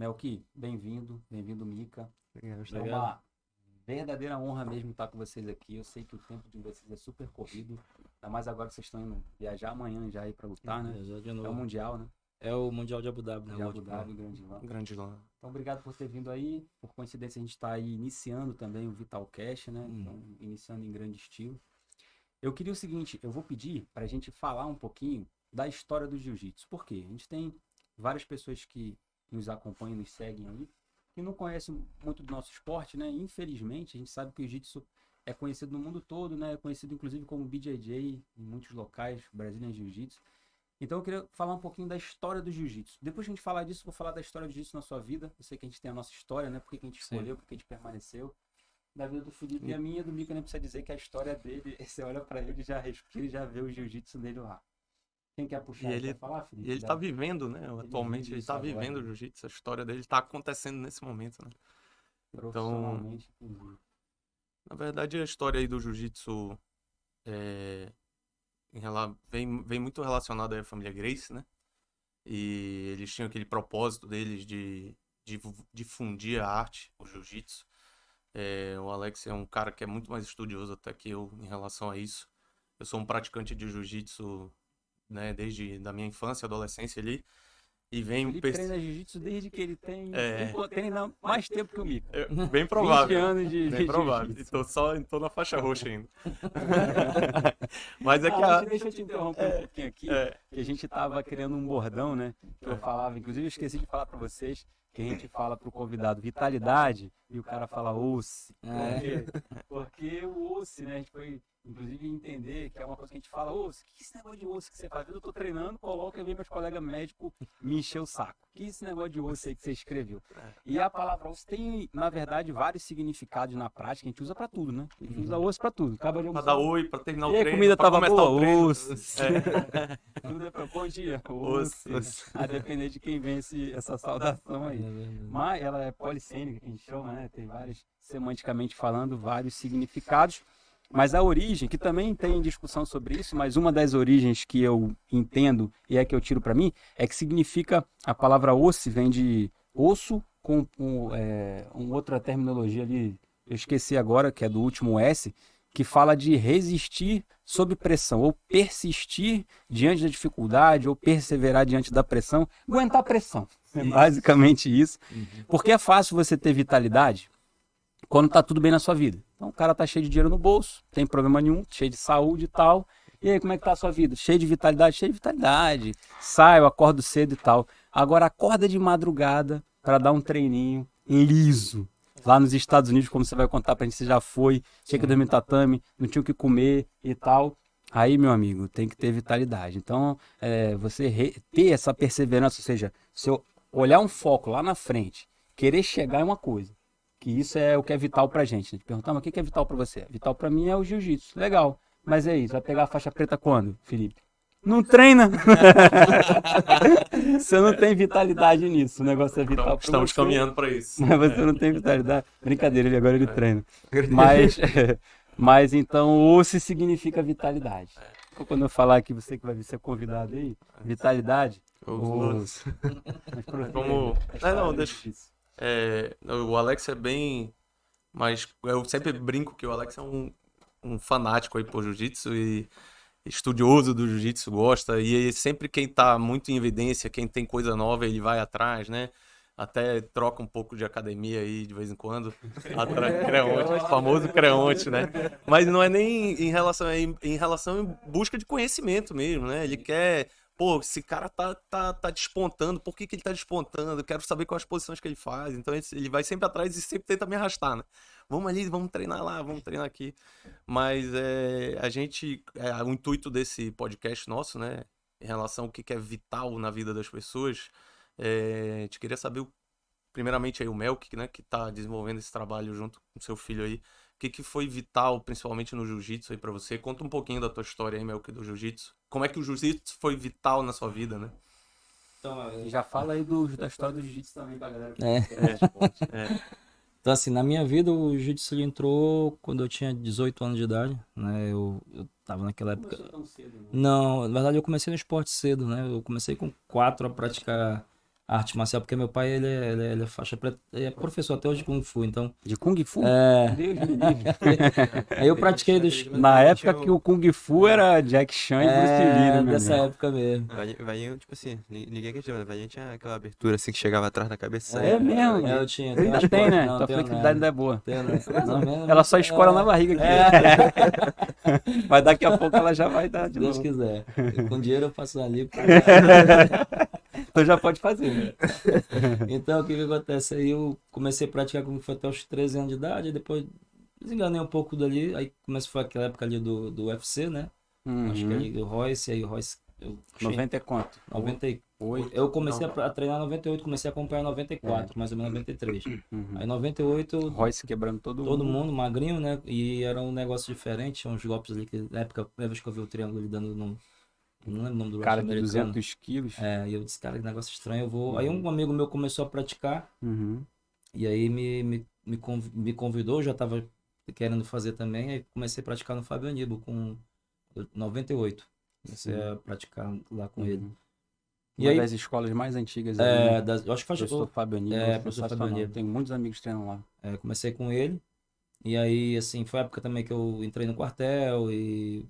Melqui, bem-vindo, Mica. É Obrigado. uma verdadeira honra mesmo estar com vocês aqui. Eu sei que o tempo de vocês é super corrido, ainda mais agora que vocês estão indo viajar amanhã já aí para lutar, né? Viajar de É o novo. Mundial, né? É o Mundial de Abu Dhabi, né? De O Abu último. Dhabi, Grande Lã. Grande Lã. Então, obrigado por ter vindo aí. Por coincidência, a gente está aí iniciando também o Vitalcast, né? Então, iniciando em grande estilo. Eu queria o seguinte, eu vou pedir para a gente falar um pouquinho da história do jiu-jitsu. Por quê? A gente tem várias pessoas que nos acompanham, nos seguem aí, que não conhecem muito do nosso esporte, né? Infelizmente, a gente sabe que o jiu-jitsu é conhecido no mundo todo, né? É conhecido inclusive como BJJ em muitos locais, Brazilian Jiu-Jitsu. Então eu queria falar um pouquinho da história do jiu-jitsu. Depois que a gente falar disso, eu vou falar da história do jiu-jitsu na sua vida. Eu sei que a gente tem a nossa história, né? Por que a gente escolheu, por que a gente permaneceu. Da vida do Felipe e a minha, do Mica, nem precisa dizer que a história dele, você olha pra ele, já respira e já vê o jiu-jitsu dele lá. Quem quer puxar? E ele, Quer falar, Felipe? e ele tá vivendo, né? Atualmente vive ele isso tá agora, vivendo né? o jiu-jitsu, a história dele tá acontecendo nesse momento, né? Profissionalmente, inclusive. Na verdade, a história aí do jiu-jitsu vem muito relacionada à família Gracie, né? E eles tinham aquele propósito deles de difundir a arte, o jiu-jitsu. O Alex é um cara que é muito mais estudioso até que eu em relação a isso. Eu sou um praticante de jiu-jitsu, né, desde da minha infância, adolescência ali. E venho Ele treina jiu-jitsu desde que ele tem... treina mais tempo que o Mica. Bem provável. 20 anos de Bem provável. jiu-jitsu. Tô na faixa roxa ainda. Mas é que Deixa eu te interromper um pouquinho aqui, que a gente tava criando um bordão, né? Que eu falava, inclusive eu esqueci de falar pra vocês, que a gente fala pro convidado vitalidade e o cara fala osse. Porque o osse, né? A gente foi, inclusive, entender que é uma coisa que a gente fala, osse, que esse negócio de osse que você faz? Eu tô treinando, coloca e vem meus colegas médicos me encher o saco. Que esse negócio de osso aí que você escreveu? E a palavra osso tem, na verdade, vários significados na prática, a gente usa pra tudo, né? A gente usa osso pra tudo. Acaba de pra almoçar. dar oi, pra terminar o E aí, treino, comida pra tava começar boa? o treino. Osso. Tudo é pra bom dia. Osso. A depender de quem vem essa saudação aí. Mas ela é polissêmica, que a gente chama, né? Tem vários, semanticamente falando, vários significados. Mas a origem, que também tem discussão sobre isso, mas uma das origens que eu entendo e é que eu tiro para mim, é que significa, a palavra osso vem de osso com outra terminologia ali, eu esqueci agora, que é do último S, que fala de resistir sob pressão, ou persistir diante da dificuldade, ou perseverar diante da pressão, aguentar a pressão. É basicamente isso. Porque é fácil você ter vitalidade quando tá tudo bem na sua vida. Então o cara tá cheio de dinheiro no bolso, não tem problema nenhum, cheio de saúde e tal. E aí, como é que tá a sua vida? Cheio de vitalidade? Cheio de vitalidade. Saio, acordo cedo e tal. Agora acorda de madrugada para dar um treininho liso. Lá nos Estados Unidos, como você vai contar pra gente, você já foi, tinha que dormir no tatame, não tinha o que comer e tal. Aí, meu amigo, tem que ter vitalidade. Então, você ter essa perseverança, ou seja, se eu olhar um foco lá na frente, querer chegar é uma coisa. Que isso é o que é vital pra gente. A gente perguntar, mas o que é vital pra você? Vital pra mim é o jiu-jitsu. Legal. Mas é isso, vai pegar a faixa preta quando, Felipe? Não treina! Você não tem vitalidade nisso. O negócio é vital pra você. Estamos caminhando para isso. Mas você não tem vitalidade. Brincadeira, agora ele treina. Mas então, osso significa vitalidade. Quando eu falar aqui, você que vai ser convidado aí, vitalidade, osso. Como... Não, deixa... o Alex é bem... Mas eu sempre brinco que o Alex é um fanático aí por jiu-jitsu e estudioso do jiu-jitsu, gosta. E sempre quem tá muito em evidência, quem tem coisa nova, ele vai atrás, né? Até troca um pouco de academia aí de vez em quando. Creonte, o famoso Creonte, né? Mas não é nem em relação, em relação em busca de conhecimento mesmo, né? Ele quer... Pô, esse cara tá despontando, por que ele tá despontando? Eu quero saber quais posições que ele faz. Então ele vai sempre atrás e sempre tenta me arrastar, né? Vamos ali, vamos treinar lá, vamos treinar aqui. Mas o intuito desse podcast nosso, né? Em relação ao que é vital na vida das pessoas, a gente queria saber, primeiramente aí o Melk, né? Que tá desenvolvendo esse trabalho junto com seu filho aí. O que foi vital, principalmente no jiu-jitsu aí pra você? Conta um pouquinho da tua história aí, Melk, do jiu-jitsu. Como é que o jiu-jitsu foi vital na sua vida, né? Então, já fala aí da história do jiu-jitsu também pra galera. Então, assim, na minha vida, o jiu-jitsu entrou quando eu tinha 18 anos de idade, né? Eu tava naquela época... Começou tão cedo, né? Não, na verdade eu comecei no esporte cedo, né? Eu comecei com 4 a praticar arte marcial, porque meu pai, ele é faixa preta, ele é professor até hoje de Kung Fu, então... De Kung Fu? Deus me livre. Aí eu pratiquei Na época que o Kung Fu era Jack Chan e Bruce Lee, né, meu dessa amigo? época mesmo. Velhinho, tipo assim, ninguém acredita, velhinho tinha aquela abertura assim que chegava atrás da cabeça. É mesmo? Eu tinha. Ainda tem, né? Não, Tua tenho flexibilidade nada. ainda é boa. Tenho nada. Mais ou menos, Ela só escora na barriga aqui. Mas daqui a pouco ela já vai dar de Se Deus novo. quiser. Com dinheiro eu faço ali. Então já pode fazer, né? Então, o que acontece? Aí eu comecei a praticar Kung Fu até os 13 anos de idade, depois desenganei um pouco dali, aí foi aquela época ali do UFC, né? Acho que ali do Royce, aí o Royce... 90 é quanto? 98. Eu comecei a treinar em 98, comecei a acompanhar em 94, mais ou menos 93. Aí em 98, Royce quebrando todo mundo magrinho, né? E era um negócio diferente, tinha uns golpes ali que na época, a vez que eu vi o triângulo ele dando no... Não lembro o nome do Cara de americano. 200 quilos. E eu disse, cara, que negócio estranho, eu vou... Aí um amigo meu começou a praticar, e aí me convidou, eu já estava querendo fazer também, aí comecei a praticar no Fábio Aníbal, com 98. Comecei a praticar lá com ele. E aí, das escolas mais antigas ali, né? eu acho que faz... Professor Fábio Aníbal, professor Fábio Aníbal. Tem muitos amigos que treinam lá. Comecei com ele, e aí, assim, foi a época também que eu entrei no quartel e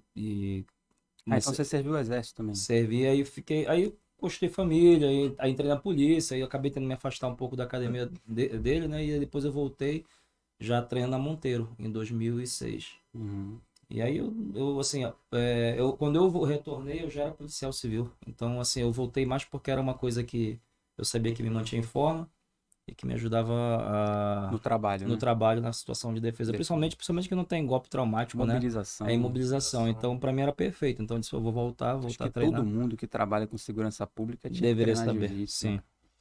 então você serviu o exército também? Servi, aí eu construí família, aí entrei na polícia, aí eu acabei tendo que me afastar um pouco da academia dele, né? E aí depois eu voltei já treinando na Monteiro, em 2006. E aí eu assim, quando eu retornei, eu já era policial civil. Então, assim, eu voltei mais porque era uma coisa que eu sabia que me mantinha em forma e que me ajudava no trabalho, no né? trabalho, na situação de defesa. Principalmente que não tem golpe traumático, mobilização, né? É imobilização. Então, para mim era perfeito. Então, eu disse, eu vou voltar a treinar. Todo mundo que trabalha com segurança pública deveria saber, sim.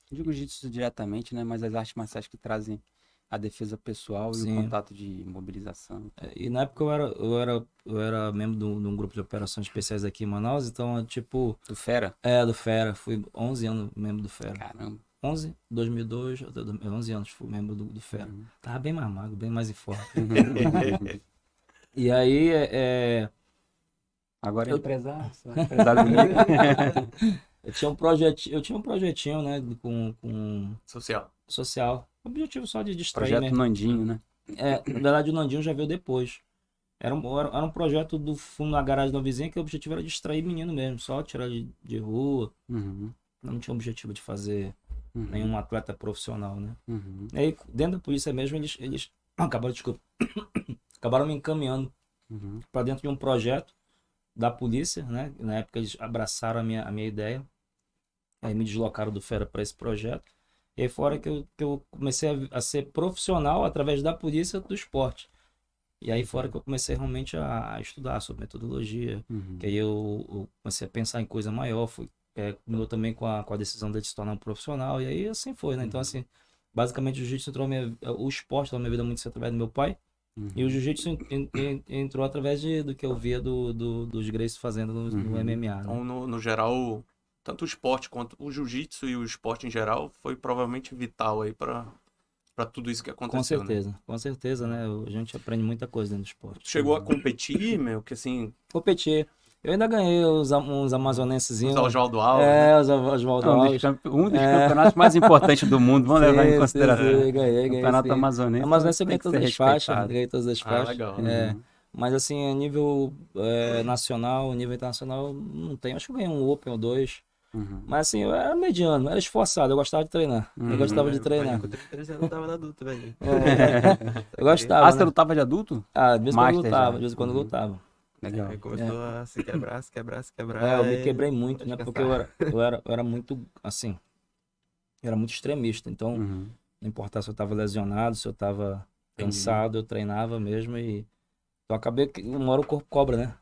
Não digo jiu-jitsu diretamente, né? Mas as artes marciais que trazem a defesa pessoal e o contato de mobilização. E na época eu era membro de um grupo de operações especiais aqui em Manaus, então, tipo... Do Fera? Do Fera. Fui 11 anos membro do Fera. Caramba. 2002, 11 anos fui membro do Fera. Tava bem mais magro, bem mais em forma. E aí, Agora é empresário do Mica. Eu tinha um projetinho, né, com... Social. Objetivo só de distrair, Projeto Nandinho, né? Na verdade o Nandinho já veio depois. Era um projeto do fundo da garagem da vizinha que o objetivo era distrair menino mesmo, só tirar de rua. Não tinha objetivo de fazer nenhum atleta profissional, né? E aí, dentro da polícia mesmo, eles acabaram me encaminhando para dentro de um projeto da polícia, né? Na época eles abraçaram a minha ideia, aí me deslocaram do Fera para esse projeto. E aí fora que eu comecei a ser profissional através da polícia do esporte. E aí fora que eu comecei realmente a estudar sobre metodologia, que aí eu comecei a pensar em coisa maior, combinou também com a decisão de se tornar um profissional, e aí assim foi, né? Então assim, basicamente o jiu-jitsu o esporte entrou na minha vida muito através do meu pai, e o jiu-jitsu entrou através do que eu via dos Gracie fazendo no MMA. Né? Então, no geral, tanto o esporte quanto o jiu-jitsu e o esporte em geral foi provavelmente vital aí para tudo isso que aconteceu. Com certeza, né? A gente aprende muita coisa dentro do esporte. Chegou a competir, que assim... Competir. Eu ainda ganhei uns amazonensezinhos. Os Oswaldo Alves. Os Oswaldo Alves. Um dos campeonatos mais importantes do mundo, vamos levar em consideração. Ganhei. Campeonato amazonense. Amazonense eu ganhei todas as faixas. Ganhei todas as faixas. Legal. Mas assim, a nível nacional, nível internacional, não tem. Acho que eu ganhei um Open ou 2. Mas assim, eu era mediano, era esforçado, eu gostava de treinar. Eu gostava de treinar. Com 13 anos eu tava na adulta, velho. Eu gostava. Você lutava de adulto? De vez em quando eu lutava. Legal. Aí começou a se quebrar. Eu me quebrei muito, né? Porque eu era muito, assim, era muito extremista. Então, não importava se eu tava lesionado, se eu tava cansado, eu treinava mesmo e... Então, acabei que uma hora o corpo cobra, né?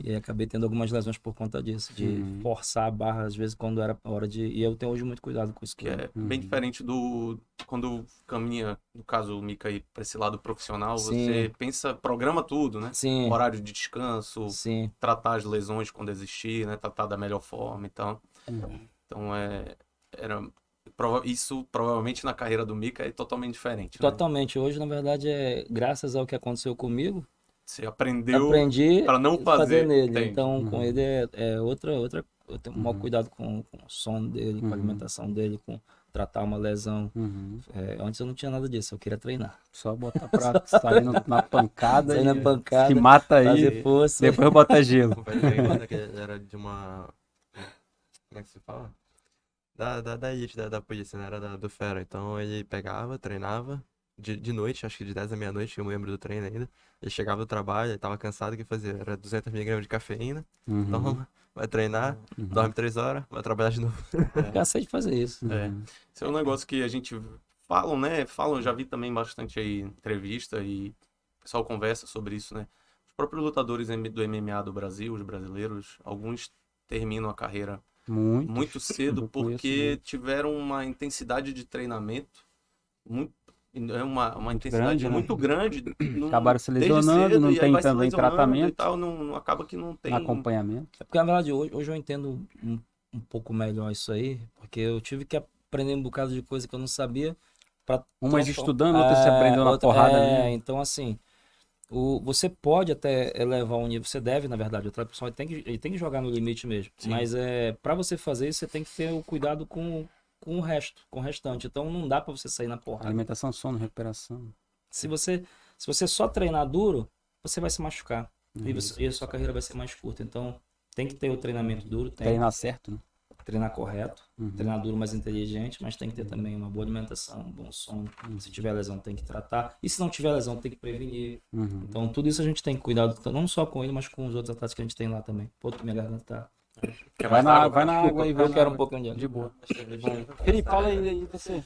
E aí acabei tendo algumas lesões por conta disso, de forçar a barra, às vezes, quando era a hora de... E eu tenho hoje muito cuidado com isso. Que é bem diferente do... Quando caminha, no caso, o Mica aí, pra esse lado profissional, você programa tudo, né? Sim. Horário de descanso, tratar as lesões quando existir, né? Tratar da melhor forma e tal. Então, isso provavelmente na carreira do Mica é totalmente diferente. Totalmente. Hoje, na verdade, graças ao que aconteceu comigo, você aprendi para não fazer nele. Entendi. Então, com ele outra. Eu tenho um maior cuidado com o sono dele, com a alimentação dele, com tratar uma lesão. Uhum. Antes eu não tinha nada disso, eu queria treinar. Só botar pra sair na pancada Sair na pancada, se mata aí, fazer força. depois bota gelo. O velho conta que era de uma. Como é que se fala? Da elite da polícia, né? Era do Fera. Então ele pegava, treinava. De noite, acho que de 10 da meia-noite, eu me lembro do treino ainda. Ele chegava do trabalho, ele tava cansado, o que fazia? Era 200 miligramas de cafeína. Uhum. Toma, vai treinar, dorme 3 horas, vai trabalhar de novo. Cansei de fazer isso. Esse é um negócio que a gente falam, né? Falam, já vi também bastante aí entrevista e o pessoal conversa sobre isso, né? Os próprios lutadores do MMA do Brasil, os brasileiros, alguns terminam a carreira muito cedo Eu porque conheço, tiveram uma intensidade de treinamento muito uma intensidade grande, né? muito grande. Acabaram se desde lesionando, cedo, não e aí tem vai se também lesionando tratamento. e tal, não acaba que não tem Acompanhamento. Porque, na verdade, hoje eu entendo um pouco melhor isso aí, porque eu tive que aprender um bocado de coisa que eu não sabia. Umas estudando, outras se aprendeu na porrada mesmo. Então, assim, você pode até elevar um nível, você deve, na verdade, o pessoal ele tem que jogar no limite mesmo. Sim. Mas para você fazer isso, você tem que ter o cuidado com o resto, com o restante. Então, não dá para você sair na porrada. Alimentação, sono, recuperação. Se você só treinar duro, você vai se machucar. E a sua carreira vai ser mais curta. Então, tem que ter o treinamento duro, Treinar certo, né? treinar correto, treinar duro, mais inteligente, mas tem que ter também uma boa alimentação, um bom sono. Se tiver lesão, tem que tratar. E se não tiver lesão, tem que prevenir. Então, tudo isso a gente tem que cuidar, não só com ele, mas com os outros atletas que a gente tem lá também. Pô, minha garganta tá... Vai na água aí, vai Eu na quero água. um pouquinho de água. De boa. Felipe, fala aí você.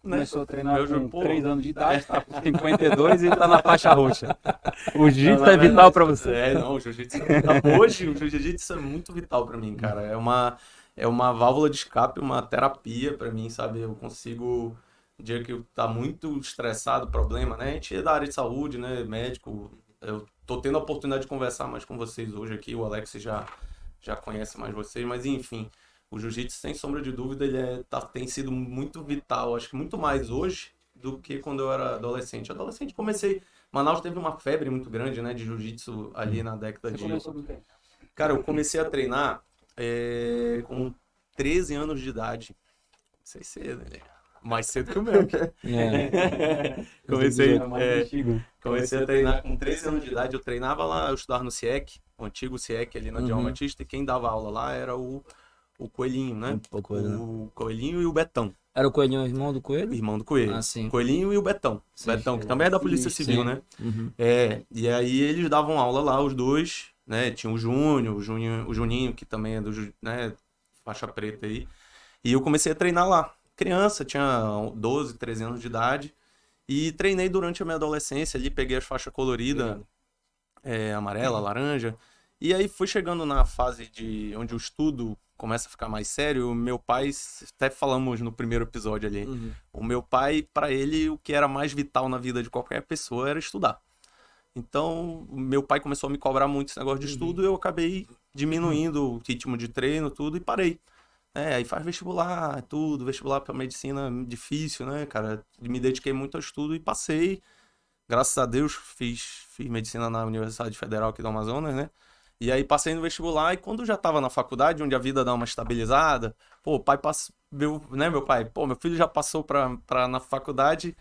Começou a treinar com 3 anos de idade, tá com 52 e tá na faixa roxa. O jiu-jitsu é vital pra você. Não, o jiu-jitsu hoje o jiu-jitsu é muito vital pra mim, cara. É uma válvula de escape, uma terapia pra mim, sabe? Eu consigo, no dia que eu tá muito estressado, problema, né? A gente é da área de saúde, né? Médico. Eu tô tendo a oportunidade de conversar mais com vocês hoje aqui. O Alex já conhece mais vocês, mas enfim, o jiu-jitsu, sem sombra de dúvida, ele tem sido muito vital, acho que muito mais hoje do que quando eu era adolescente. Manaus teve uma febre muito grande, né, de jiu-jitsu ali na década de... Cara, eu comecei a treinar com 13 anos de idade. Não sei cedo, né? Mais cedo que o meu. Comecei a treinar com 13 anos de idade. Eu treinava lá, eu estudava no CIEC, o antigo CIEC ali na Djalma Batista, e quem dava aula lá era o Coelhinho, né? O Coelhinho e o Betão. Era o Coelhinho, irmão do Coelho? Irmão do Coelho. Ah, sim. Coelhinho e o Betão. Sim, Betão, que também é da Polícia Civil, sim. né? E aí eles davam aula lá, os dois, né? Tinha o Juninho, que também é né? Faixa preta aí. E eu comecei a treinar lá. Criança, tinha 12, 13 anos de idade. E treinei durante a minha adolescência ali, peguei as faixas coloridas, amarela, laranja. E aí fui chegando na fase onde o estudo começa a ficar mais sério. O meu pai, até falamos no primeiro episódio ali, o meu pai, para ele, o que era mais vital na vida de qualquer pessoa era estudar. Então, meu pai começou a me cobrar muito esse negócio de estudo e eu acabei diminuindo o ritmo de treino, tudo, e parei. Aí faz vestibular, tudo, vestibular para medicina difícil, né, cara? Me dediquei muito ao estudo e passei. Graças a Deus, fiz medicina na Universidade Federal aqui do Amazonas, né? E aí passei no vestibular e quando eu já tava na faculdade, onde a vida dá uma estabilizada, pô, o pai passou, meu pai, pô, meu filho já passou na faculdade,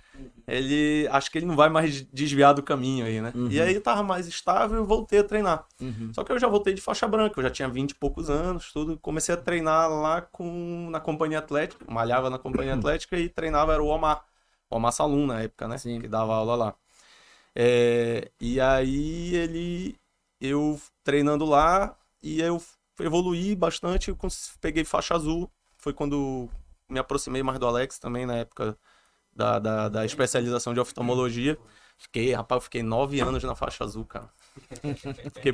acho que ele não vai mais desviar do caminho aí, né? E aí eu tava mais estável e voltei a treinar. Só que eu já voltei de faixa branca, eu já tinha 20 e poucos anos, tudo, comecei a treinar lá na Companhia Atlética, malhava na Companhia Atlética e treinava, era o Omar Salum na época, né? Sim. Que dava aula lá. E aí eu treinando lá, e eu evoluí bastante, eu peguei faixa azul, foi quando me aproximei mais do Alex também, na época da especialização de oftalmologia. Fiquei 9 anos na faixa azul, cara.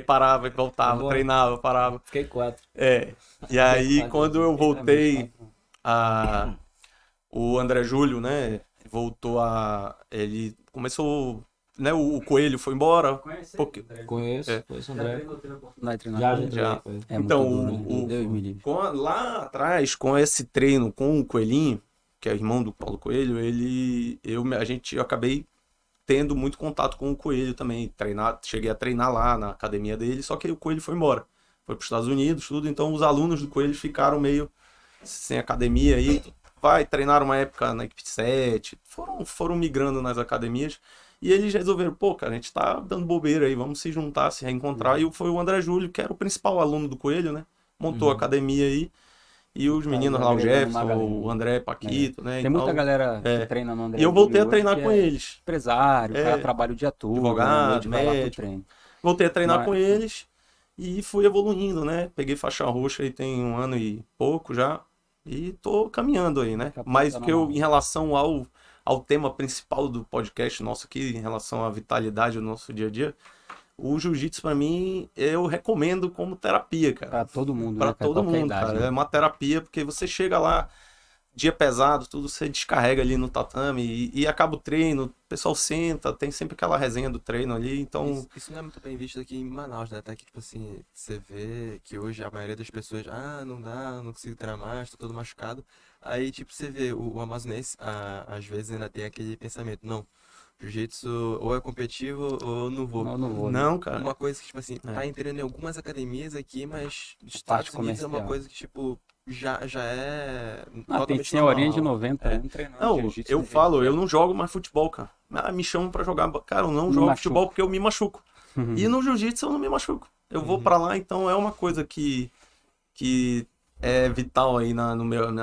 Parava e voltava, treinava, parava. Fiquei 4. E aí, quando eu voltei, o André Júlio, né, ele começou... Né, o Coelho foi embora. Conheço o André. Já. Então, lá atrás, com esse treino com o Coelhinho, que é irmão do Paulo Coelho, eu acabei tendo muito contato com o Coelho também. Cheguei a treinar lá na academia dele, só que aí o Coelho foi embora. Foi para os Estados Unidos, tudo. Então os alunos do Coelho ficaram meio sem academia aí. treinaram uma época na Equipe 7, foram migrando nas academias. E eles resolveram, pô, cara, a gente tá dando bobeira aí, vamos se juntar, se reencontrar. E foi o André Júlio, que era o principal aluno do Coelho, né? Montou a academia aí. E os meninos lá, o Jefferson, o André, Paquito, né? Tem muita galera que treina no André. E eu voltei a treinar com eles. Empresário, o cara trabalha o dia todo. Advogado, médico. Voltei a treinar com eles e fui evoluindo, né? Peguei faixa roxa aí tem 1 ano e pouco já. E tô caminhando aí, né? Mas que eu, em relação ao tema principal do podcast nosso aqui, em relação à vitalidade do nosso dia a dia, o jiu-jitsu pra mim, eu recomendo como terapia, cara. Pra todo mundo, pra né? todo mundo, idade, cara. Né? É uma terapia, porque você chega lá, dia pesado, tudo você descarrega ali no tatame e acaba o treino, o pessoal senta, tem sempre aquela resenha do treino ali, então... Isso não é muito bem visto aqui em Manaus, né? Até que, tipo assim, você vê que hoje a maioria das pessoas, não dá, não consigo treinar mais, tô todo machucado. Aí, tipo, você vê, o amazonense, às vezes ainda tem aquele pensamento, não, jiu-jitsu ou é competitivo ou não vou. Não, cara. Uma coisa que, tipo assim, tá entrando em algumas academias aqui, mas nos Parte Estados Unidos é uma comercial. coisa que, tipo, já é Tem totalmente senhorinha de normal. 90 treinando Não, jiu-jitsu. eu falo, eu não jogo mais futebol, cara. Me chamam pra jogar. Cara, eu não jogo futebol porque eu me machuco. E no jiu-jitsu eu não me machuco. Eu vou pra lá, então é uma coisa que é vital aí na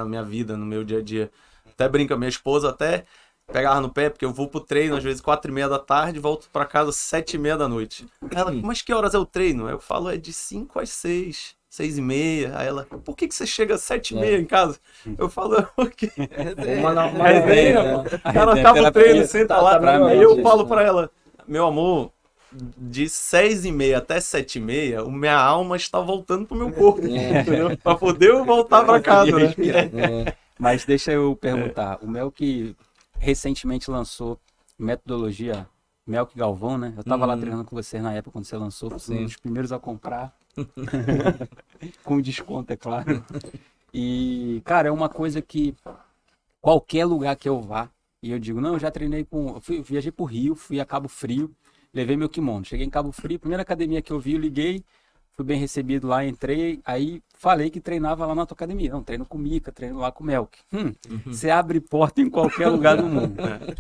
minha vida, no meu dia a dia. Até brinca, minha esposa até pegava no pé, porque eu vou pro treino às vezes 4h30 da tarde, volto pra casa 7h30 da noite. Ela, mas que horas é o treino? Eu falo, é de 5 às 6, 6h30. Aí ela, por que você chega às 7h30 em casa? Eu falo, porque resenha, o cara acaba o treino, senta lá. Aí eu falo pra ela, meu amor, de 6h30 até 7h30, minha alma está voltando pro meu corpo, entendeu? Pra poder eu voltar pra casa, né? Mas deixa eu perguntar, o Melk recentemente lançou metodologia Melk Galvão, né? Eu tava lá treinando com você na época quando você lançou, fui um dos primeiros a comprar, com desconto, é claro. E, cara, é uma coisa que qualquer lugar que eu vá, e eu digo, não, eu já treinei viajei pro Rio, fui a Cabo Frio, levei meu kimono, cheguei em Cabo Frio, primeira academia que eu vi, eu liguei, fui bem recebido lá, entrei, aí falei que treinava lá na tua academia. Não, treino com o Mika, treino lá com o Melk. Você abre porta em qualquer lugar do mundo.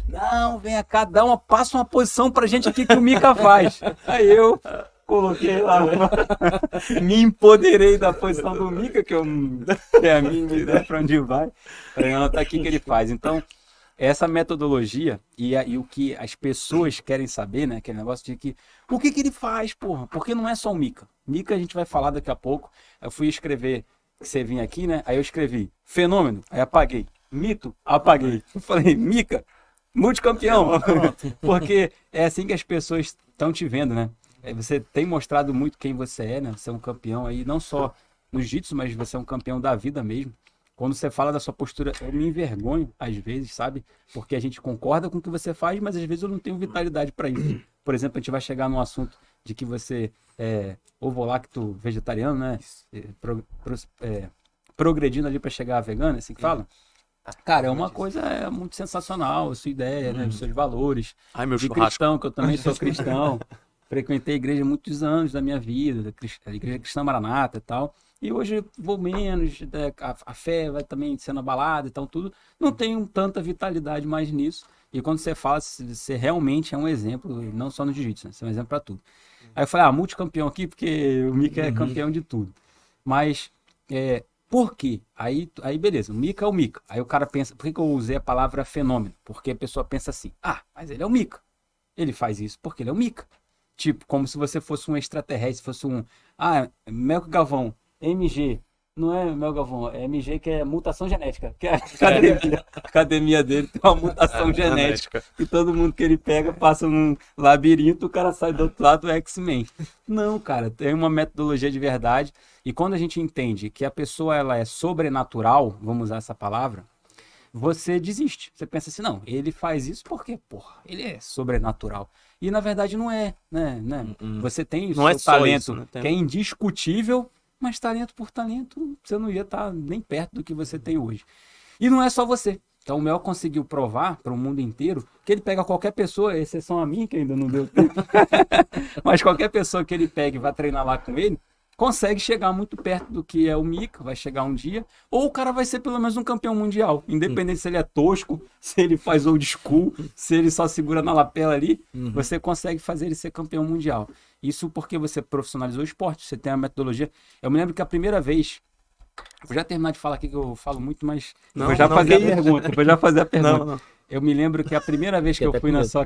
Não, vem cá, passa uma posição pra gente aqui que o Mika faz. Aí eu coloquei lá, me empoderei da posição do Mika, que é a minha ideia pra onde vai. Falei, não, tá aqui que ele faz. Então, essa metodologia e o que as pessoas querem saber, né? Aquele negócio de que o que ele faz, porra? Porque não é só o Mika. Mika a gente vai falar daqui a pouco. Eu fui escrever que você vinha aqui, né? Aí eu escrevi fenômeno, aí apaguei. Mito, apaguei. Eu falei, Mika, multicampeão. Porque é assim que as pessoas estão te vendo, né? Você tem mostrado muito quem você é, né? Você é um campeão aí, não só no jiu-jitsu, mas você é um campeão da vida mesmo. Quando você fala da sua postura, eu me envergonho, às vezes, sabe? Porque a gente concorda com o que você faz, mas às vezes eu não tenho vitalidade para isso. Por exemplo, a gente vai chegar num assunto de que você é ovo-lacto vegetariano, né? Progredindo ali para chegar a vegano, é assim que fala? Cara, é uma coisa muito sensacional, a sua ideia, né? Os seus valores. Ai, meu de churrasco. Cristão, que eu também sou cristão. Frequentei a igreja muitos anos da minha vida, a igreja cristã Maranata e tal. E hoje vou menos, a fé vai também sendo abalada, então tudo. Não tenho tanta vitalidade mais nisso. E quando você fala, você realmente é um exemplo, não só no jiu-jitsu, né? Você é um exemplo para tudo. Aí eu falei, multicampeão aqui, porque o Mika é campeão de tudo. Mas, por quê? Aí beleza, o Mika é o Mika. Aí o cara pensa, por que eu usei a palavra fenômeno? Porque a pessoa pensa assim, mas ele é o Mika. Ele faz isso porque ele é o Mika. Tipo, como se você fosse um extraterrestre, fosse Melk Galvão, MG, não é Melk Galvão, é MG que é mutação genética, que é a academia dele tem uma mutação genética, e todo mundo que ele pega passa num labirinto, o cara sai do outro lado do X-Men. Não, cara, tem uma metodologia de verdade, e quando a gente entende que a pessoa ela é sobrenatural, vamos usar essa palavra, você desiste. Você pensa assim, não, ele faz isso porque, ele é sobrenatural. E na verdade não é, né? Você tem o seu talento, isso, né? que é indiscutível, mas talento por talento, você não ia estar nem perto do que você tem hoje. E não é só você. Então o Mel conseguiu provar para o mundo inteiro que ele pega qualquer pessoa, exceção a mim, que ainda não deu tempo, mas qualquer pessoa que ele pegue e vá treinar lá com ele, consegue chegar muito perto do que é o Mika, vai chegar um dia, ou o cara vai ser pelo menos um campeão mundial, independente se ele é tosco, se ele faz old school, se ele só segura na lapela ali, você consegue fazer ele ser campeão mundial. Isso porque você profissionalizou o esporte, você tem a metodologia. Eu me lembro que a primeira vez, vou já terminar de falar aqui que eu falo muito, mas vou já fazer a pergunta. Não. Eu me lembro que a primeira vez que eu fui na sua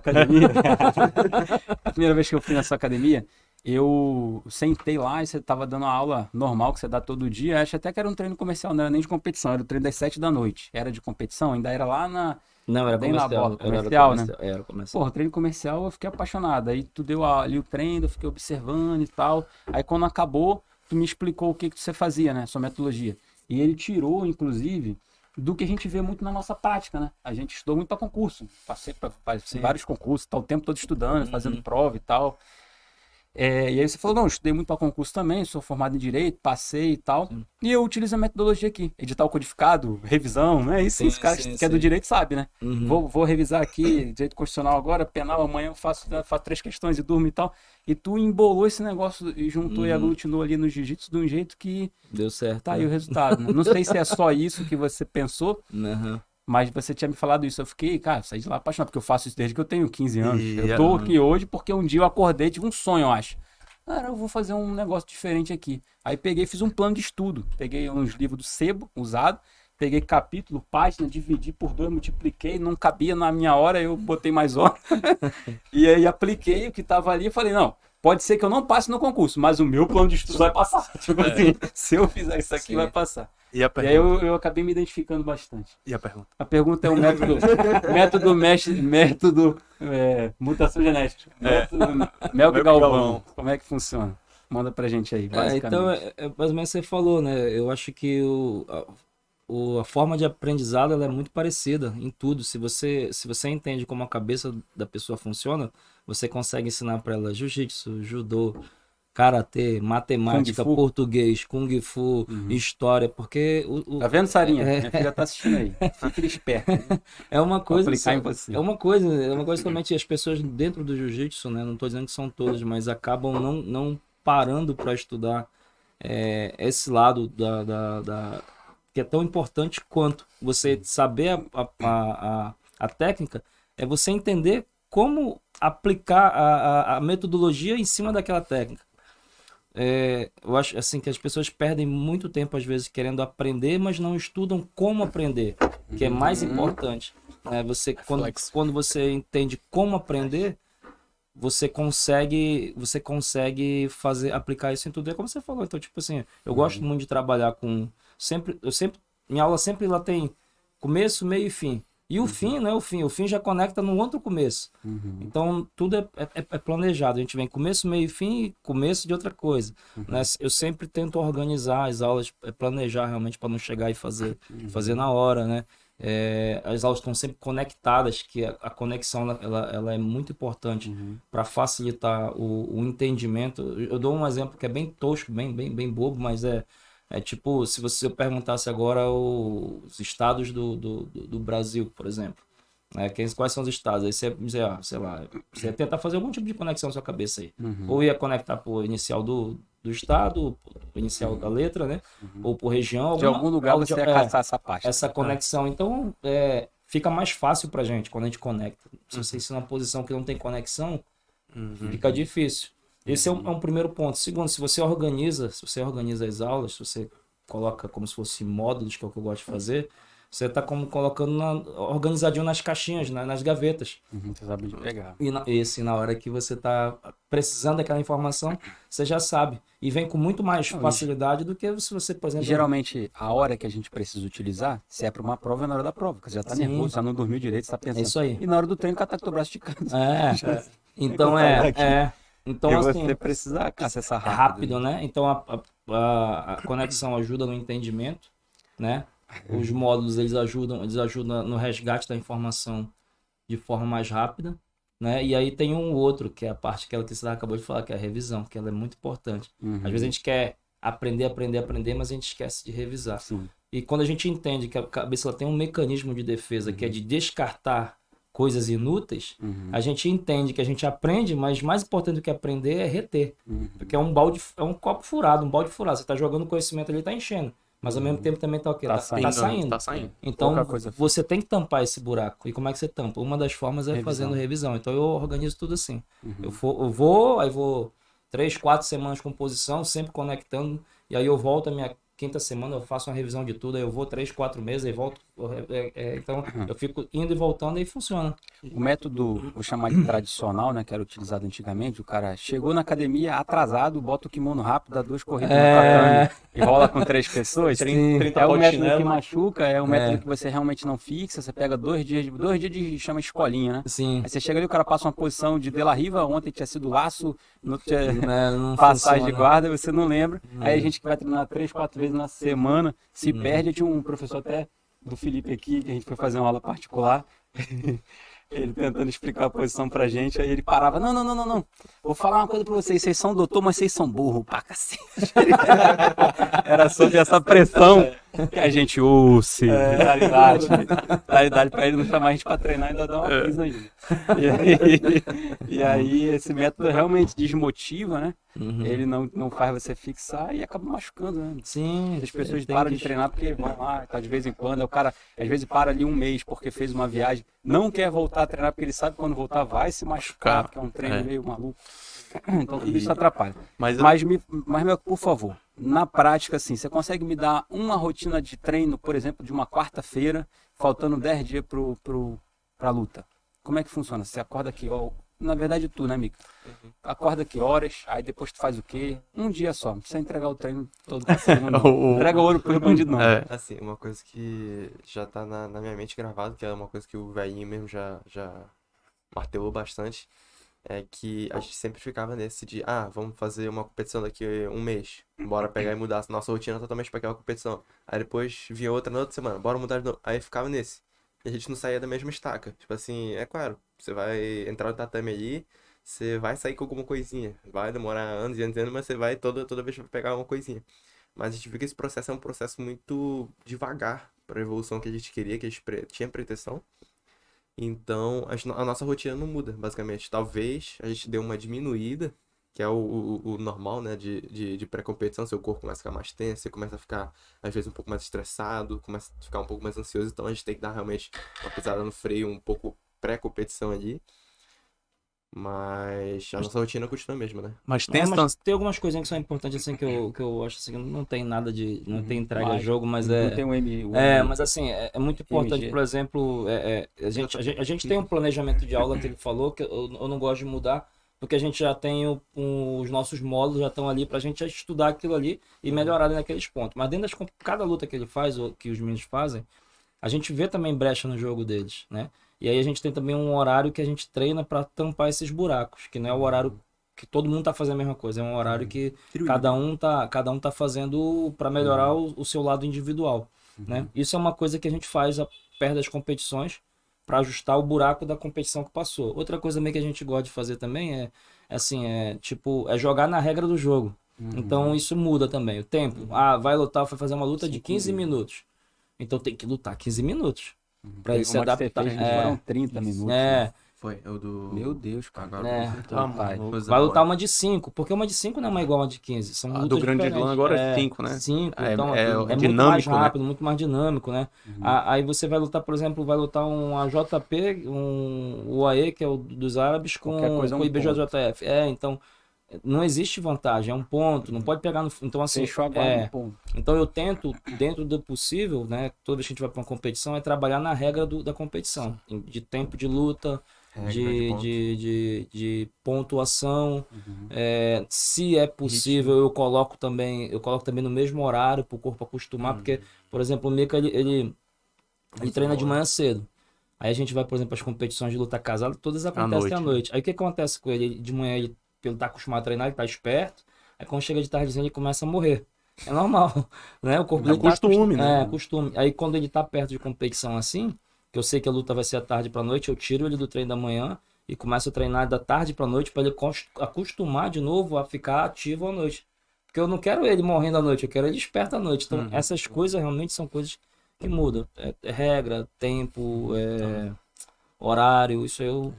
academia, eu sentei lá e você estava dando a aula normal que você dá todo dia. Acho até que era um treino comercial, não era nem de competição, era o treino das 7 da noite. Era de competição, ainda era lá na... Não, era bem na comercial. bola, comercial, né? Era comercial. Porra, treino comercial eu fiquei apaixonado. Aí tu deu ali o treino, eu fiquei observando e tal. Aí quando acabou, tu me explicou o que você fazia, né? Sua metodologia. E ele tirou, inclusive, do que a gente vê muito na nossa prática, né? A gente estudou muito para concurso. Passei para vários concursos, tá o tempo todo estudando, fazendo prova e tal. E aí você falou, não, eu estudei muito para concurso também, sou formado em Direito, passei e tal. E eu utilizo a metodologia aqui. Edital codificado, revisão, né? Isso os caras que é do Direito sabem, né? Vou revisar aqui, Direito Constitucional agora, Penal, amanhã eu faço 3 questões e durmo e tal. E tu embolou esse negócio e juntou e aglutinou ali no jiu-jitsu de um jeito que... Deu certo. Tá aí o resultado, né? Não sei se é só isso que você pensou, Uhum. mas você tinha me falado isso. Eu fiquei, cara, saí de lá apaixonado, porque eu faço isso desde que eu tenho 15 anos. E Eu tô aqui hoje porque um dia eu acordei, tive um sonho, eu acho. Cara, eu vou fazer um negócio diferente aqui. Aí peguei, fiz um plano de estudo. Peguei uns livros do Sebo, usado. Peguei capítulo, página, dividi por 2, multipliquei. Não cabia na minha hora, eu botei mais hora. E aí apliquei o que tava ali e falei, não, pode ser que eu não passe no concurso, mas o meu plano de estudo vai passar. Tipo assim, se eu fizer isso aqui, vai passar. E a E pergunta? aí eu acabei me identificando bastante. E a pergunta? A pergunta é o método mutação genética. Método Melk Galvão. Como é que funciona? Manda pra gente aí, basicamente. Então, mais ou menos você falou, né? Eu acho que a forma de aprendizado ela é muito parecida em tudo. Se você entende como a cabeça da pessoa funciona, você consegue ensinar para ela jiu-jitsu, judô, karatê, matemática, Kung Fu. Português, kung fu, história, porque Tá vendo, Sarinha? Minha filha tá assistindo aí. Fica esperto. é uma coisa, aplicar em você. é uma coisa também as pessoas dentro do jiu-jitsu, né? Não estou dizendo que são todas, mas acabam não parando para estudar esse lado que é tão importante quanto você saber a técnica, é você entender como aplicar a metodologia em cima daquela técnica. Eu acho assim que as pessoas perdem muito tempo às vezes querendo aprender, mas não estudam como aprender, que é mais importante. Quando você entende como aprender, você consegue aplicar isso em tudo. É como você falou. Então, tipo assim, eu gosto muito de trabalhar com minha aula sempre ela tem começo, meio e fim. E o fim não é o fim. O fim já conecta no outro começo. Então, tudo é planejado. A gente vem começo, meio e fim e começo de outra coisa. Né? Eu sempre tento organizar as aulas, planejar realmente para não chegar e fazer na hora, né? As aulas estão sempre conectadas, que a conexão ela é muito importante para facilitar o entendimento. Eu dou um exemplo que é bem tosco, bem bobo, mas tipo, se você perguntasse agora os estados do Brasil, por exemplo, quais são os estados? Aí você dizer, sei lá, você ia tentar fazer algum tipo de conexão na sua cabeça aí. Ou ia conectar por inicial do estado, inicial da letra, né? Ou por região. De algum lugar você ia caçar essa parte. Essa conexão. Então, fica mais fácil pra gente quando a gente conecta. Se você ensina uma posição que não tem conexão, fica difícil. Esse é um primeiro ponto. Segundo, se você organiza as aulas, se você coloca como se fosse módulos, que é o que eu gosto de fazer, você está colocando organizadinho nas caixinhas, nas gavetas. Você sabe de pegar. E na hora que você está precisando daquela informação, você já sabe. E vem com muito mais facilidade do que se você, por exemplo... Geralmente, a hora que a gente precisa utilizar, se é para uma prova, é na hora da prova. Porque você já está nervoso, já não dormiu direito, você está pensando. É isso aí. E na hora do treino, catar com o braço de canto. Então, Então, e assim, você precisa acessar rápido, né? Então, a conexão ajuda no entendimento, né? Os módulos, eles ajudam no resgate da informação de forma mais rápida, né? E aí tem um outro, que é a parte que você acabou de falar, que é a revisão, que ela é muito importante. Às vezes a gente quer aprender, mas a gente esquece de revisar. Sim. E quando a gente entende que a cabeça ela tem um mecanismo de defesa, que é de descartar coisas inúteis, a gente entende que a gente aprende, mas mais importante do que aprender é reter. Porque é um copo furado, um balde furado. Você está jogando conhecimento ali, está enchendo. Mas ao mesmo tempo também está o quê? Tá saindo. Tá saindo. Então, Pouca coisa. você tem que tampar esse buraco. E como é que você tampa? Uma das formas é Revisão. fazendo revisão. Então, eu organizo tudo assim. Eu vou 3, 4 semanas com posição, sempre conectando. E aí eu volto a minha quinta semana, eu faço uma revisão de tudo. Aí eu vou 3, 4 meses, aí volto. Então, eu fico indo e voltando e funciona. O método, vou chamar de tradicional, né, que era utilizado antigamente, o cara chegou na academia atrasado, bota o kimono rápido, dá 2 corridas no tatame e rola com 3 pessoas. 30 É o pau de método chinelo, que né? machuca, é o método que você realmente não fixa, você pega 2 dias de chama escolinha, né? Sim. Aí você chega ali, o cara passa uma posição de De La Riva, ontem tinha sido laço, no Não passagem de funciona. guarda, você não lembra. Aí a gente que vai treinar 3, 4 vezes na semana, se perde. Tinha um professor até do Felipe aqui, que a gente foi fazer uma aula particular, ele tentando explicar a posição pra gente, aí ele parava, não, vou falar uma coisa pra vocês são doutor, mas vocês são burro, pra cacete. Era sobre essa pressão que a gente ouça, realidade pra ele não chamar a gente pra treinar e ainda dar uma pisa ainda. E aí esse método realmente desmotiva, né? Ele não faz você fixar e acaba machucando, né? Sim. As pessoas tem param que- de treinar porque vão lá, tá de vez em quando, aí o cara às vezes para ali um mês porque fez uma viagem, não quer voltar a treinar porque ele sabe que quando voltar vai se machucar, porque é um treino meio maluco. Então tudo isso atrapalha. Mas Meu, por favor, na prática, assim, você consegue me dar uma rotina de treino, por exemplo, de uma quarta-feira, faltando 10 dias pra luta? Como é que funciona? Você acorda aqui, ó, na verdade tu, né, Mica? Acorda que horas, aí depois tu faz o quê? Um dia só, não precisa entregar o treino todo pra semana. Não. Entrega o ouro pro bandido, não. É. Assim, uma coisa que já tá na minha mente gravado, que é uma coisa que o velhinho mesmo já martelou bastante, é que a gente sempre ficava nesse de, vamos fazer uma competição daqui um mês, bora pegar e mudar a nossa rotina totalmente pra aquela competição. Aí depois vinha outra na outra semana, bora mudar de novo. Aí ficava nesse. E a gente não saía da mesma estaca. Tipo assim, é claro, você vai entrar no tatame aí, você vai sair com alguma coisinha. Vai demorar anos e anos e anos, mas você vai toda vez pegar uma coisinha. Mas a gente viu que esse processo é um processo muito devagar para a evolução que a gente queria, que a gente tinha pretensão. Então, a nossa rotina não muda, basicamente. Talvez a gente dê uma diminuída, que é o normal, né, de pré-competição. Seu corpo começa a ficar mais tenso, você começa a ficar, às vezes, um pouco mais estressado, começa a ficar um pouco mais ansioso. Então, a gente tem que dar realmente uma pisada no freio, um pouco pré-competição ali. Mas a nossa rotina continua a mesma, né? Mas tem essa Mas tem algumas coisinhas que são importantes, assim, que eu acho assim, que não tem nada de. Não tem entrega a Mas jogo, mas não tem um M. mas assim, é muito importante, MG. por exemplo, a gente tem um planejamento de aula que ele falou, que eu não gosto de mudar, porque a gente já tem os nossos módulos já estão ali pra gente estudar aquilo ali e melhorar naqueles pontos. Mas dentro cada luta que ele faz, ou que os meninos fazem, a gente vê também brecha no jogo deles, né? E aí a gente tem também um horário que a gente treina para tampar esses buracos, que não é o horário que todo mundo tá fazendo a mesma coisa, é um horário que cada um tá fazendo para melhorar o seu lado individual, né? Isso é uma coisa que a gente faz perto das competições para ajustar o buraco da competição que passou. Outra coisa meio que a gente gosta de fazer também é jogar na regra do jogo. Então isso muda também. O tempo. Vai lutar, vai fazer uma luta de 15 minutos. Então tem que lutar 15 minutos. Pra ele se Como é que você adaptar. fez? Foram 30 minutos. Foi, é o do... Meu Deus, cara. Agora É. Pai. Vai lutar uma de 5, porque uma de 5 não é uma igual a uma de 15. São A lutas do Grande diferentes. Slam agora é 5, né? 5, É- então é muito dinâmico, mais né? rápido, muito mais dinâmico, né? Aí você vai lutar, por exemplo, um AJP, um UAE, que é o dos árabes, com Qualquer coisa é um o IBJJF. Então, não existe vantagem, é um ponto, não pode pegar no... Então, assim, Fechou agora no ponto. então eu tento, dentro do possível, né, toda vez que a gente vai para uma competição, é trabalhar na regra da competição, de tempo de luta, de pontuação. Se é possível, eu coloco também no mesmo horário para o corpo acostumar, porque, por exemplo, o Mika, ele treina de manhã cedo. Aí a gente vai, por exemplo, as competições de luta casada, todas acontecem à noite. Aí o que acontece com ele? De manhã ele tá acostumado a treinar, ele tá esperto, aí quando chega de tardezinha ele começa a morrer. É normal, né? O corpo dele costume, né? É, costume. Aí quando ele tá perto de competição assim, que eu sei que a luta vai ser à tarde pra noite, eu tiro ele do treino da manhã e começo a treinar da tarde pra noite pra ele acostumar de novo a ficar ativo à noite. Porque eu não quero ele morrendo à noite, eu quero ele esperto à noite. Então essas coisas realmente são coisas que mudam. É regra, tempo, horário,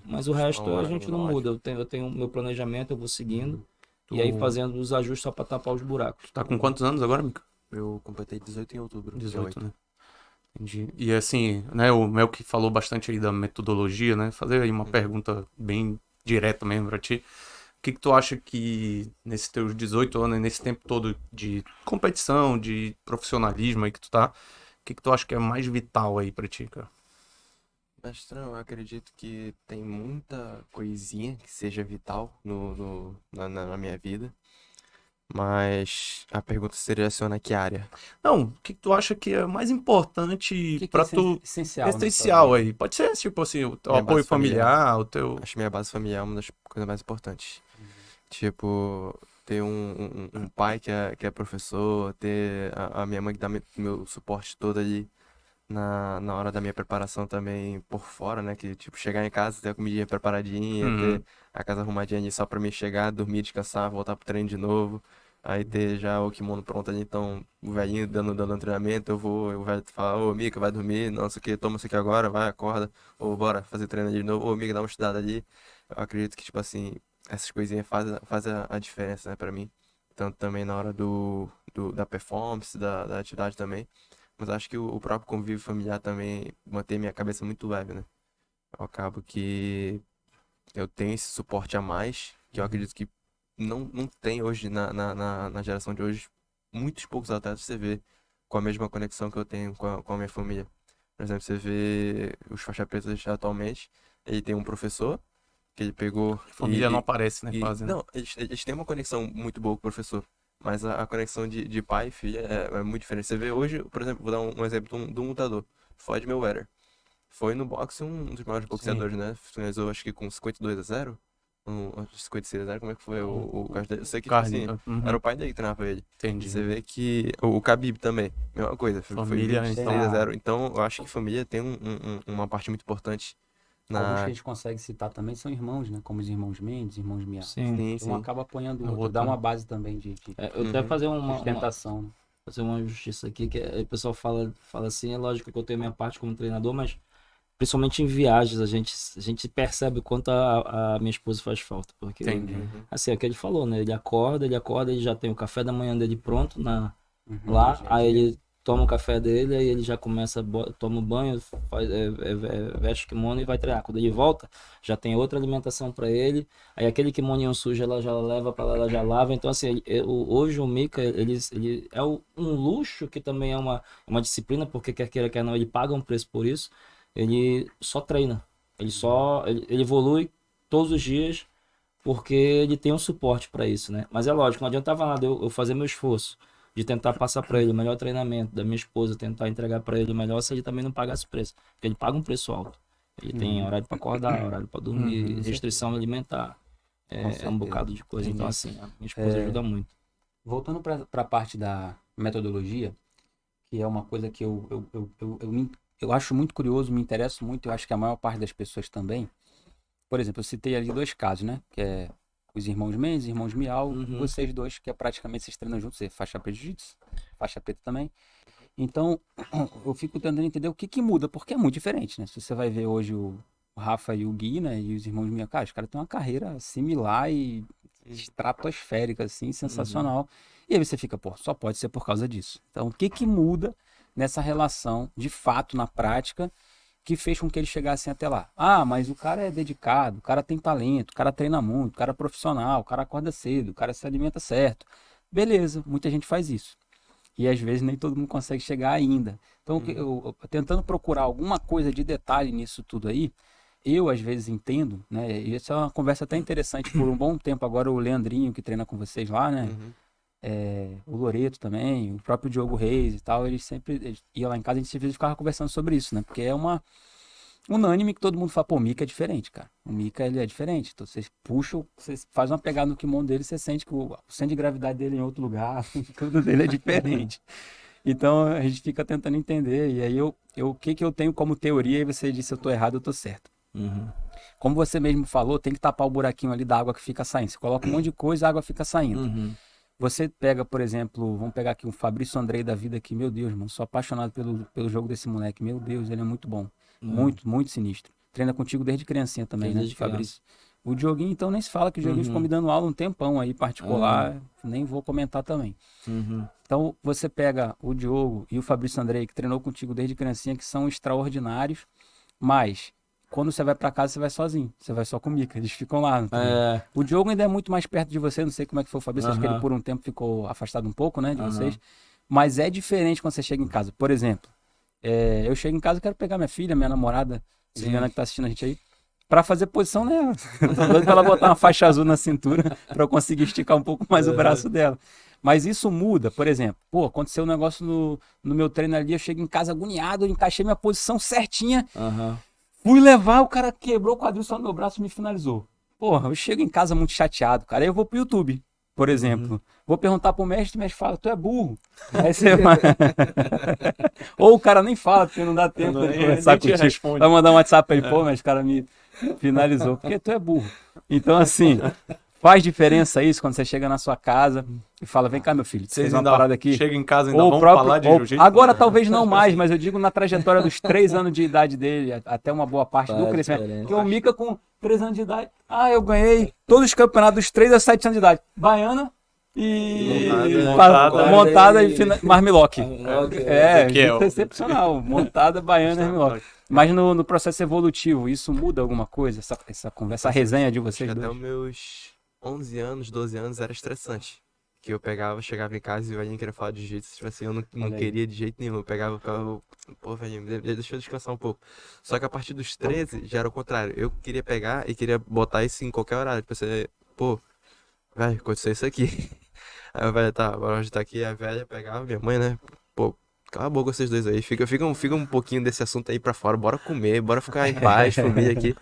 mas o resto a Horário, gente não lógico. muda. Eu tenho o meu planejamento, eu vou seguindo. E aí fazendo os ajustes só para tapar os buracos. Tá com quantos anos agora, Mica? Eu completei 18 em outubro. 18, né? Entendi. E assim, né, o Melk falou bastante aí da metodologia, né? Fazer aí uma pergunta bem direta mesmo pra ti. O que tu acha que nesses teus 18 anos, nesse tempo todo de competição, de profissionalismo aí que tu tá, o que tu acha que é mais vital aí pra ti, cara? Mestrão, eu acredito que tem muita coisinha que seja vital na minha vida. Mas a pergunta se direciona a que área? Não, o que tu acha que é mais importante que pra é tu... essencial na sua Essencial vida? aí. Pode ser, tipo assim, o teu Minha apoio base familiar. familiar, o teu... Acho que minha base familiar é uma das coisas mais importantes. Tipo, ter um pai que é professor, ter a minha mãe que dá meu suporte todo ali na hora da minha preparação também por fora, né? Que, tipo, chegar em casa, ter a comidinha preparadinha, ter a casa arrumadinha ali só pra mim chegar, dormir, descansar, voltar pro treino de novo. Aí ter já o kimono pronto ali, então o velhinho dando um treinamento, o velho fala, ô Mica, vai dormir, não sei o que, toma isso aqui agora, vai, acorda, ou bora fazer treino ali de novo, ô Mica, dá uma estudada ali. Eu acredito que, tipo assim, essas coisinhas fazem a diferença, né, pra mim. Tanto também na hora da performance, da atividade também. Mas acho que o próprio convívio familiar também mantém minha cabeça muito leve, né? Eu acabo que eu tenho esse suporte a mais, que eu acredito que não tem hoje na geração de hoje. Muitos poucos atletas você vê com a mesma conexão que eu tenho com a minha família. Por exemplo, você vê os faixa pretas atualmente, ele tem um professor que ele pegou Família não aparece, né, quase, né? não, eles têm uma conexão muito boa com o professor, mas a conexão de pai e filha é muito diferente. Você vê hoje, por exemplo, vou dar um exemplo de um lutador, Floyd Mayweather. Foi no boxe um dos maiores boxeadores, né? Finalizou acho que com 52-0, 56-0, como é que foi o caso dele? Eu sei que, tipo Carne, assim, uhum. era o pai dele que treinava ele. Entendi. Você vê que o Khabib também, mesma coisa, foi Família, 26-0. Então, eu acho que família tem uma parte muito importante Alguns que a na... gente consegue citar também são irmãos, né? Como os irmãos Mendes, irmãos Miá. Sim. Sim, Um sim. acaba apoiando o O outro, outro, dá né? uma base também de Eu até fazer sustentação. Né? fazer uma justiça aqui, que o pessoal fala assim, é lógico que eu tenho minha parte como treinador, mas principalmente em viagens, a gente percebe o quanto a minha esposa faz falta. Porque, Entendi. assim, é o que ele falou, né? Ele acorda, ele já tem o café da manhã dele pronto lá, Gente, aí ele toma o café dele, aí ele já começa, toma o banho, veste o kimono e vai treinar. Quando ele volta, já tem outra alimentação para ele, aí aquele kimoninho sujo ela já leva para lá, ela já lava. Então, assim, hoje o Mica, ele é um luxo que também é uma disciplina, porque quer queira, quer não, ele paga um preço por isso. Ele só treina, ele evolui todos os dias porque ele tem um suporte para isso, né? Mas é lógico, não adiantava nada eu fazer meu esforço de tentar passar para ele o melhor treinamento da minha esposa, tentar entregar para ele o melhor se ele também não pagasse o preço, porque ele paga um preço alto. Ele tem horário para acordar, horário para dormir, restrição alimentar, um bocado de coisa. Então, assim, a minha esposa ajuda muito. Voltando para a parte da metodologia, que é uma coisa que eu acho muito curioso, me interesso muito, eu acho que a maior parte das pessoas também. Por exemplo, eu citei ali 2 casos, né? Que é os irmãos Mendes, irmãos Miau, vocês dois, que é praticamente vocês treinam juntos, você faixa preta de jiu-jitsu, faixa preta também. Então, eu fico tentando entender o que muda, porque é muito diferente, né? Se você vai ver hoje o Rafa e o Gui, né? E os irmãos Miau, cara, os caras têm uma carreira similar e estratosférica, assim, sensacional. E aí você fica, pô, só pode ser por causa disso. Então, o que muda nessa relação, de fato, na prática, que fez com que eles chegassem até lá? Ah, mas o cara é dedicado, o cara tem talento, o cara treina muito, o cara é profissional, o cara acorda cedo, o cara se alimenta certo. Beleza, muita gente faz isso. E às vezes nem todo mundo consegue chegar ainda. Então, eu tentando procurar alguma coisa de detalhe nisso tudo aí, eu às vezes entendo, né? E essa é uma conversa até interessante por um bom tempo agora, o Leandrinho, que treina com vocês lá, né? O Loreto também, o próprio Diogo Reis e tal, eles iam lá em casa, a gente às vezes ficava conversando sobre isso, né? Porque é uma unânime que todo mundo fala, pô, o Mica é diferente, cara. O Mica, ele é diferente. Então, vocês puxam, vocês fazem uma pegada no kimono dele, você sente que o centro de gravidade dele é em outro lugar, tudo dele é diferente. Então, a gente fica tentando entender. E aí, o que eu tenho como teoria, e você disse, eu tô errado, eu tô certo. Como você mesmo falou, tem que tapar o buraquinho ali da água que fica saindo. Você coloca um monte de coisa, a água fica saindo. Você pega, por exemplo, vamos pegar aqui um Fabrício Andrei da vida aqui, meu Deus, mano, sou apaixonado pelo jogo desse moleque, meu Deus, ele é muito bom, muito, muito sinistro. treina contigo desde criancinha também, né, Desde criança. Fabrício? O Dioguinho, então, nem se fala que o Dioguinho ficou me dando aula um tempão aí, particular, nem vou comentar também. Então, você pega o Diogo e o Fabrício Andrei, que treinou contigo desde criancinha, que são extraordinários, mas quando você vai pra casa, você vai sozinho, você vai só com o Mica, eles ficam lá. O Diogo ainda é muito mais perto de você, não sei como é que foi o Fabrício, acho que ele por um tempo ficou afastado um pouco, né, de vocês, mas é diferente quando você chega em casa. Por exemplo, eu chego em casa e quero pegar minha filha, minha namorada, Juliana, que tá assistindo a gente aí, pra fazer posição nela. Eu tô doido pra ela botar uma faixa azul na cintura pra eu conseguir esticar um pouco mais o braço dela. Mas isso muda, por exemplo, aconteceu um negócio no meu treino ali, eu chego em casa agoniado, eu encaixei minha posição certinha, fui levar, o cara quebrou o quadril só no meu braço e me finalizou. Porra, eu chego em casa muito chateado, cara, aí eu vou pro YouTube, por exemplo. Vou perguntar pro mestre, o mestre fala, tu é burro. Aí você vai... Ou o cara nem fala, porque não dá tempo de conversar contigo. Vai mandar um WhatsApp pra ele, pô, mas o cara me finalizou, porque tu é burro. Então, assim, faz diferença isso quando você chega na sua casa e fala, vem cá, meu filho, você fez uma parada aqui. Chega em casa e ainda vamos falar de jiu-jitsu? Agora talvez não mais, mas eu digo na trajetória dos 3 anos de idade dele, até uma boa parte do crescimento. Porque o Mica com 3 anos de idade, eu ganhei todos os campeonatos dos 3 a 7 anos de idade. Baiana e montada e Marmilock. Isso é excepcional. Montada, baiana e Marmilock. Mas no processo evolutivo, isso muda alguma coisa? Essa conversa, essa resenha de vocês dois? Até os meus 11 anos, 12 anos era estressante. Que eu pegava, chegava em casa e o velhinho queria falar de jiu-jitsu. Tipo assim, eu não queria de jeito nenhum. Eu pegava, pô, velhinho, deixa eu descansar um pouco. Só que a partir dos 13 já era o contrário. Eu queria pegar e queria botar isso em qualquer horário. Pensei, pô, velho, aconteceu isso aqui. Aí o velho, tá, agora a gente tá aqui. A velha pegava, minha mãe, né? Pô, cala a boca vocês dois aí. Fica um pouquinho desse assunto aí pra fora. Bora comer, bora ficar em paz, família aqui.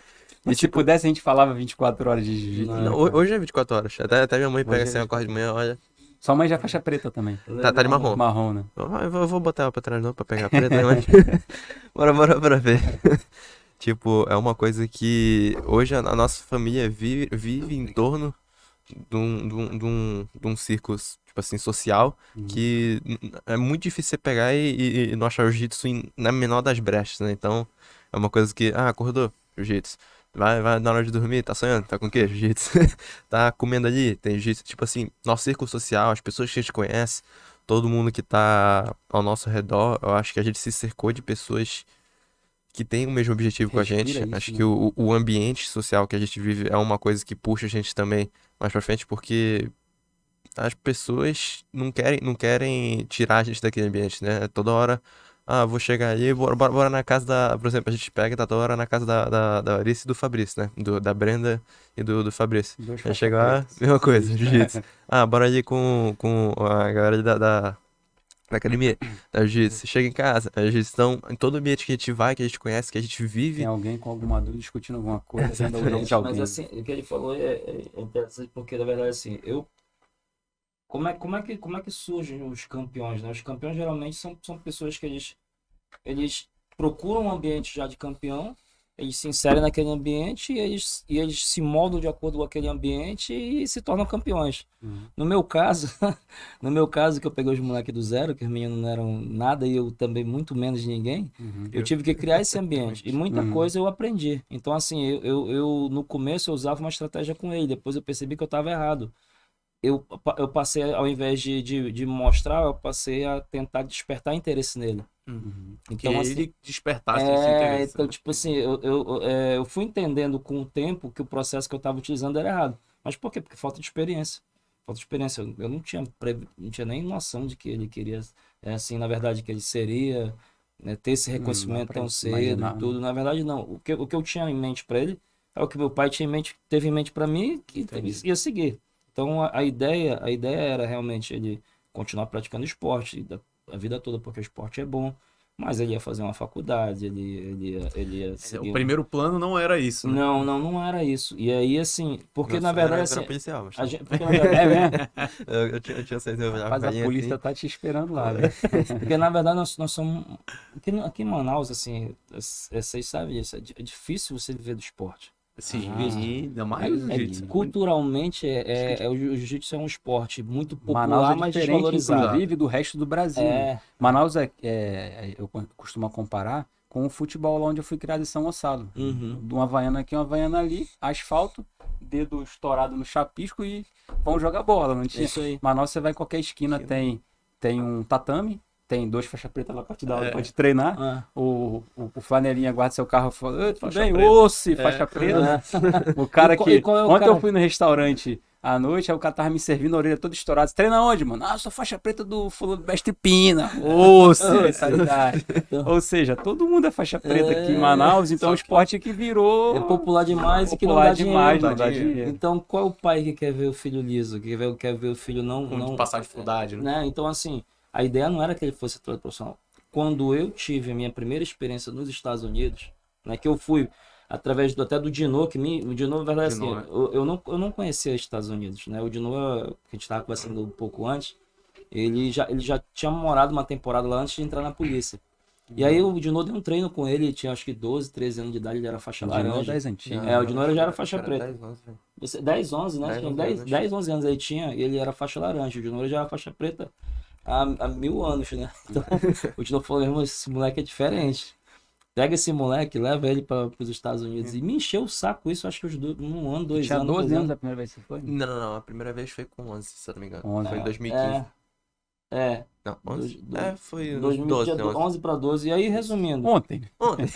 E se pudesse, a gente falava 24 horas de jiu-jitsu. Hoje é 24 horas. Até minha mãe pega assim, acorda de manhã, olha. Sua mãe já é faixa preta também. Tá de marrom. Marrom, né? Eu vou botar ela pra trás não, pra pegar preta, mas... bora ver. Tipo, é uma coisa que hoje a nossa família vive em torno de um círculo, tipo assim, social, que é muito difícil você pegar e não achar o jiu-jitsu na menor das brechas, né? Então, é uma coisa que, acordou, jiu-jitsu. Vai na hora de dormir, tá sonhando? Tá com o quê? Jiu-jitsu. Tá comendo ali? Tem jiu-jitsu. Tipo assim, nosso círculo social, as pessoas que a gente conhece, todo mundo que tá ao nosso redor, eu acho que a gente se cercou de pessoas que têm o mesmo objetivo com a gente. Isso, Acho né? que o ambiente social que a gente vive é uma coisa que puxa a gente também mais pra frente, porque as pessoas não querem tirar a gente daquele ambiente, né? Toda hora, vou chegar ali, bora na casa da... Por exemplo, a gente pega e tá toda hora na casa da Arice e do Fabrício, né? Da Brenda e do Fabrício. A gente chega lá, mesma coisa, jiu-jitsu. Bora ali com a galera da academia, da jiu-jitsu. Chega em casa, a jiu-jitsu. Então, em todo ambiente que a gente vai, que a gente conhece, que a gente vive... Tem alguém com alguma dúvida discutindo alguma coisa, vendo o jogo de alguém. Mas assim, o que ele falou é interessante porque, na verdade, assim, como é que surgem os campeões, né? Os campeões geralmente são pessoas que eles procuram um ambiente já de campeão, eles se inserem naquele ambiente e eles se moldam de acordo com aquele ambiente e se tornam campeões. No meu caso, que eu peguei os moleques do zero, que os meninos não eram nada e eu também muito menos de ninguém, eu tive que criar esse ambiente. E muita coisa eu aprendi. Então, assim, eu no começo eu usava uma estratégia com ele, depois eu percebi que eu estava errado. Eu passei, ao invés de mostrar, eu passei a tentar despertar interesse nele. Que Então, assim, ele despertasse esse interesse. então, tipo assim, eu fui entendendo com o tempo que o processo que eu estava utilizando era errado. Mas por quê? Porque falta de experiência. Falta de experiência. Eu não tinha nem noção de que ele queria, assim, na verdade, que ele seria, né, ter esse reconhecimento tão cedo e tudo. Na verdade, não. O que eu tinha em mente para ele é o que meu pai teve em mente para mim que ia seguir. Então, a ideia era realmente ele continuar praticando esporte a vida toda, porque o esporte é bom, mas ele ia fazer uma faculdade, ele ia seguir... O primeiro plano não era isso, né? Não era isso. E aí, assim, porque na verdade... Assim, policial, mas... porque, na verdade, mesmo? Eu tinha certeza. Mas a polícia tá te esperando lá, né? Porque na verdade nós somos... Aqui em Manaus, assim, vocês sabem disso, é difícil você viver do esporte. Sim, ainda mais o jiu-jitsu. Culturalmente, o jiu-jitsu é um esporte muito popular, Manaus é mas diferente, desvalorizado. inclusive, do resto do Brasil. Manaus eu costumo comparar com o futebol lá onde eu fui criado em São Gonçalo. Uhum. Uma Havaiana aqui, uma Havaiana ali, asfalto, dedo estourado no chapisco e vão jogar bola. Não tinha. Isso aí. Manaus, você vai em qualquer esquina, tem um tatame, tem 2 faixas pretas lá pra te dar, pra te treinar. Ah. O flanelinha guarda seu carro e fala, tudo Faixa bem, preta. osse, faixa preta. O cara que... E qual é o Ontem cara? eu fui no restaurante à noite, aí o cara tava me servindo a orelha toda estourada. Você treina onde, mano? Ah, eu sou faixa preta do fulano do Mestre Pina. Osse, mentalidade. Ou seja, todo mundo é faixa preta aqui em Manaus, então é um esporte que virou... É popular demais e que não popular dá demais, dinheiro. não dá dinheiro. Então, qual é o pai que quer ver o filho liso? Que quer ver o filho não passar dificuldade, né? Então, assim, a ideia não era que ele fosse atleta profissional. Quando eu tive a minha primeira experiência nos Estados Unidos, né, que eu fui através até do Dino, o Dino, na verdade, Dino, assim, eu não conhecia os Estados Unidos, né? O Dino, que a gente estava conversando um pouco antes, ele já tinha morado uma temporada lá antes de entrar na polícia. E aí o Dino deu um treino com ele tinha acho que 12, 13 anos de idade, ele era faixa laranja. O Dino já era faixa preta. 10, 11, velho. 10, 11, né? 10, Tinha 11 10, 11 anos ele tinha, e ele era faixa laranja. O Dino já era faixa preta há 1000 anos, né? Então, o Dino falou, irmão, esse moleque é diferente. Pega esse moleque, leva ele para os Estados Unidos. E me encheu o saco isso, acho que um ano, 2 Tinha anos. 12 anos a primeira vez que você foi? Não, a primeira vez foi com 11, se eu não me engano. 11. Foi em 2015. É, Não, 11? foi Foi nos 12, né? 11 para 12. E aí, resumindo, Ontem. Ontem.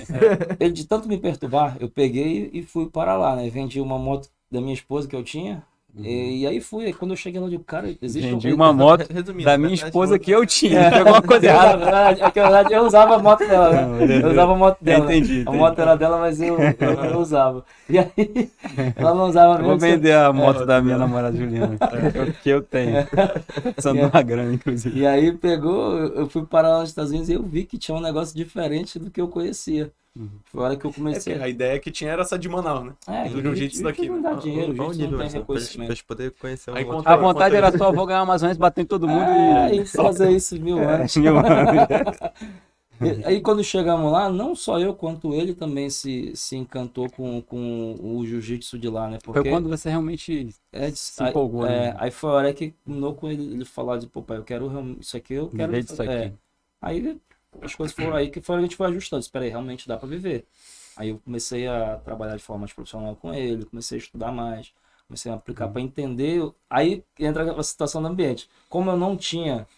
ele de tanto me perturbar, eu peguei e fui para lá, né? Vendi uma moto da minha esposa que eu tinha. E aí fui. Aí quando eu cheguei lá, eu digo, cara, existe Vendi uma moto Resumindo, da minha verdade, esposa moto. que eu tinha. Pegou uma coisa errada. Na verdade, eu usava a moto dela, né? Eu usava a moto dela. Entendi. A moto era dela, mas eu usava. E aí, ela não usava Eu vou mesmo. vender a moto da minha namorada Juliana. Que eu tenho. Precisando de uma grana, inclusive. E aí pegou, eu fui parar lá nos Estados Unidos e eu vi que tinha um negócio diferente do que eu conhecia. Foi a hora que eu comecei. A ideia que tinha era essa de Manaus, né? Do jiu-jitsu daqui, Não né? dá dinheiro, o Qual o jiu-jitsu não nível, tem assim, pra reconhecimento. gente poder conhecer Aí um conta outro. A vontade era só, vou ganhar Amazonas, bater em todo mundo E fazer isso 1000 anos. Mil anos. Aí quando chegamos lá, não só eu quanto ele também se encantou com o jiu-jitsu de lá, né? Porque Foi quando você realmente se empolgou, né? Aí foi a hora que combinou com ele falar de, pô, pai, eu quero isso aqui, eu quero... Viver disso aqui. Aí as coisas foram aí que a gente foi ajustando. Espera aí, realmente dá pra viver. Aí eu comecei a trabalhar de forma mais profissional com ele, comecei a estudar mais, comecei a aplicar para entender. Aí entra a situação do ambiente. Como eu não tinha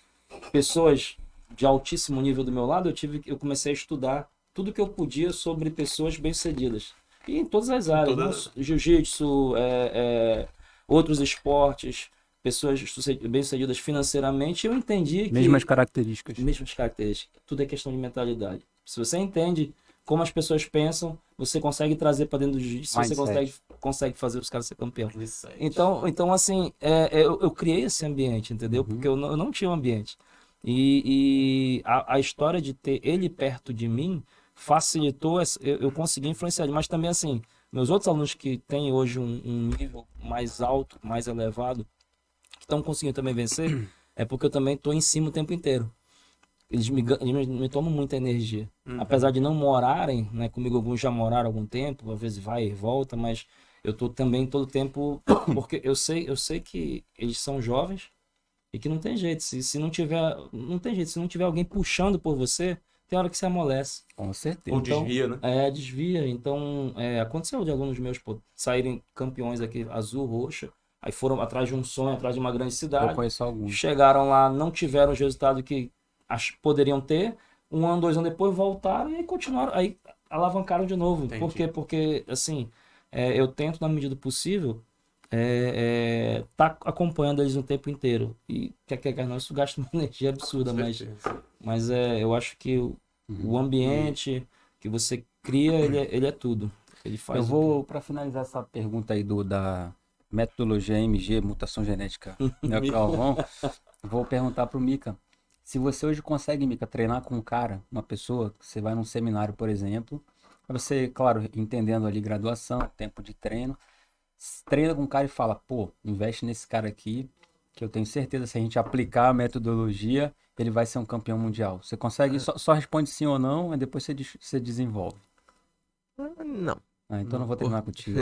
pessoas de altíssimo nível do meu lado, eu comecei a estudar tudo que eu podia sobre pessoas bem-sucedidas. E em todas as áreas, jiu-jitsu, outros esportes, pessoas bem-sucedidas financeiramente, eu entendi que... Mesmas características. Tudo é questão de mentalidade. Se você entende como as pessoas pensam, você consegue trazer para dentro do jiu-jitsu, você consegue fazer os caras ser campeão. Então assim, eu criei esse ambiente, entendeu? Porque eu não tinha um ambiente. E a história de ter ele perto de mim facilitou, eu consegui influenciar ele. Mas também assim, meus outros alunos que têm hoje um nível mais alto, mais elevado, que estão conseguindo também vencer, é porque eu também estou em cima o tempo inteiro. Eles me tomam muita energia. Apesar de não morarem, né, comigo, alguns já moraram há algum tempo, às vezes vai e volta, mas eu tô também todo tempo, porque eu sei que eles são jovens e que não tem jeito. Se não tiver, não tem jeito. Se não tiver alguém puxando por você, tem hora que você amolece. Com certeza. Ou desvia, né? Desvia. Então, aconteceu de alunos meus saírem campeões aqui, azul, roxa, aí foram atrás de um sonho, atrás de uma grande cidade. Eu conheço alguns. Chegaram lá, não tiveram os resultados que poderiam ter, 1 ano, 2 anos depois voltaram e aí continuaram, aí alavancaram de novo. Entendi. Por quê? Porque, assim, eu tento, na medida do possível, tá acompanhando eles o tempo inteiro. E quer não, isso gasta uma energia absurda, mas eu acho que o ambiente que você cria, ele é tudo. Ele faz. Eu vou, para finalizar essa pergunta aí da metodologia MG, mutação genética Calvão, vou perguntar pro Mika. Se você hoje consegue, Mika, treinar com um cara, uma pessoa, você vai num seminário, por exemplo, você, claro, entendendo ali graduação, tempo de treino, treina com um cara e fala, pô, investe nesse cara aqui, que eu tenho certeza, se a gente aplicar a metodologia, ele vai ser um campeão mundial. Você consegue, só responde sim ou não, e depois você desenvolve. Não. Então não vou treinar contigo.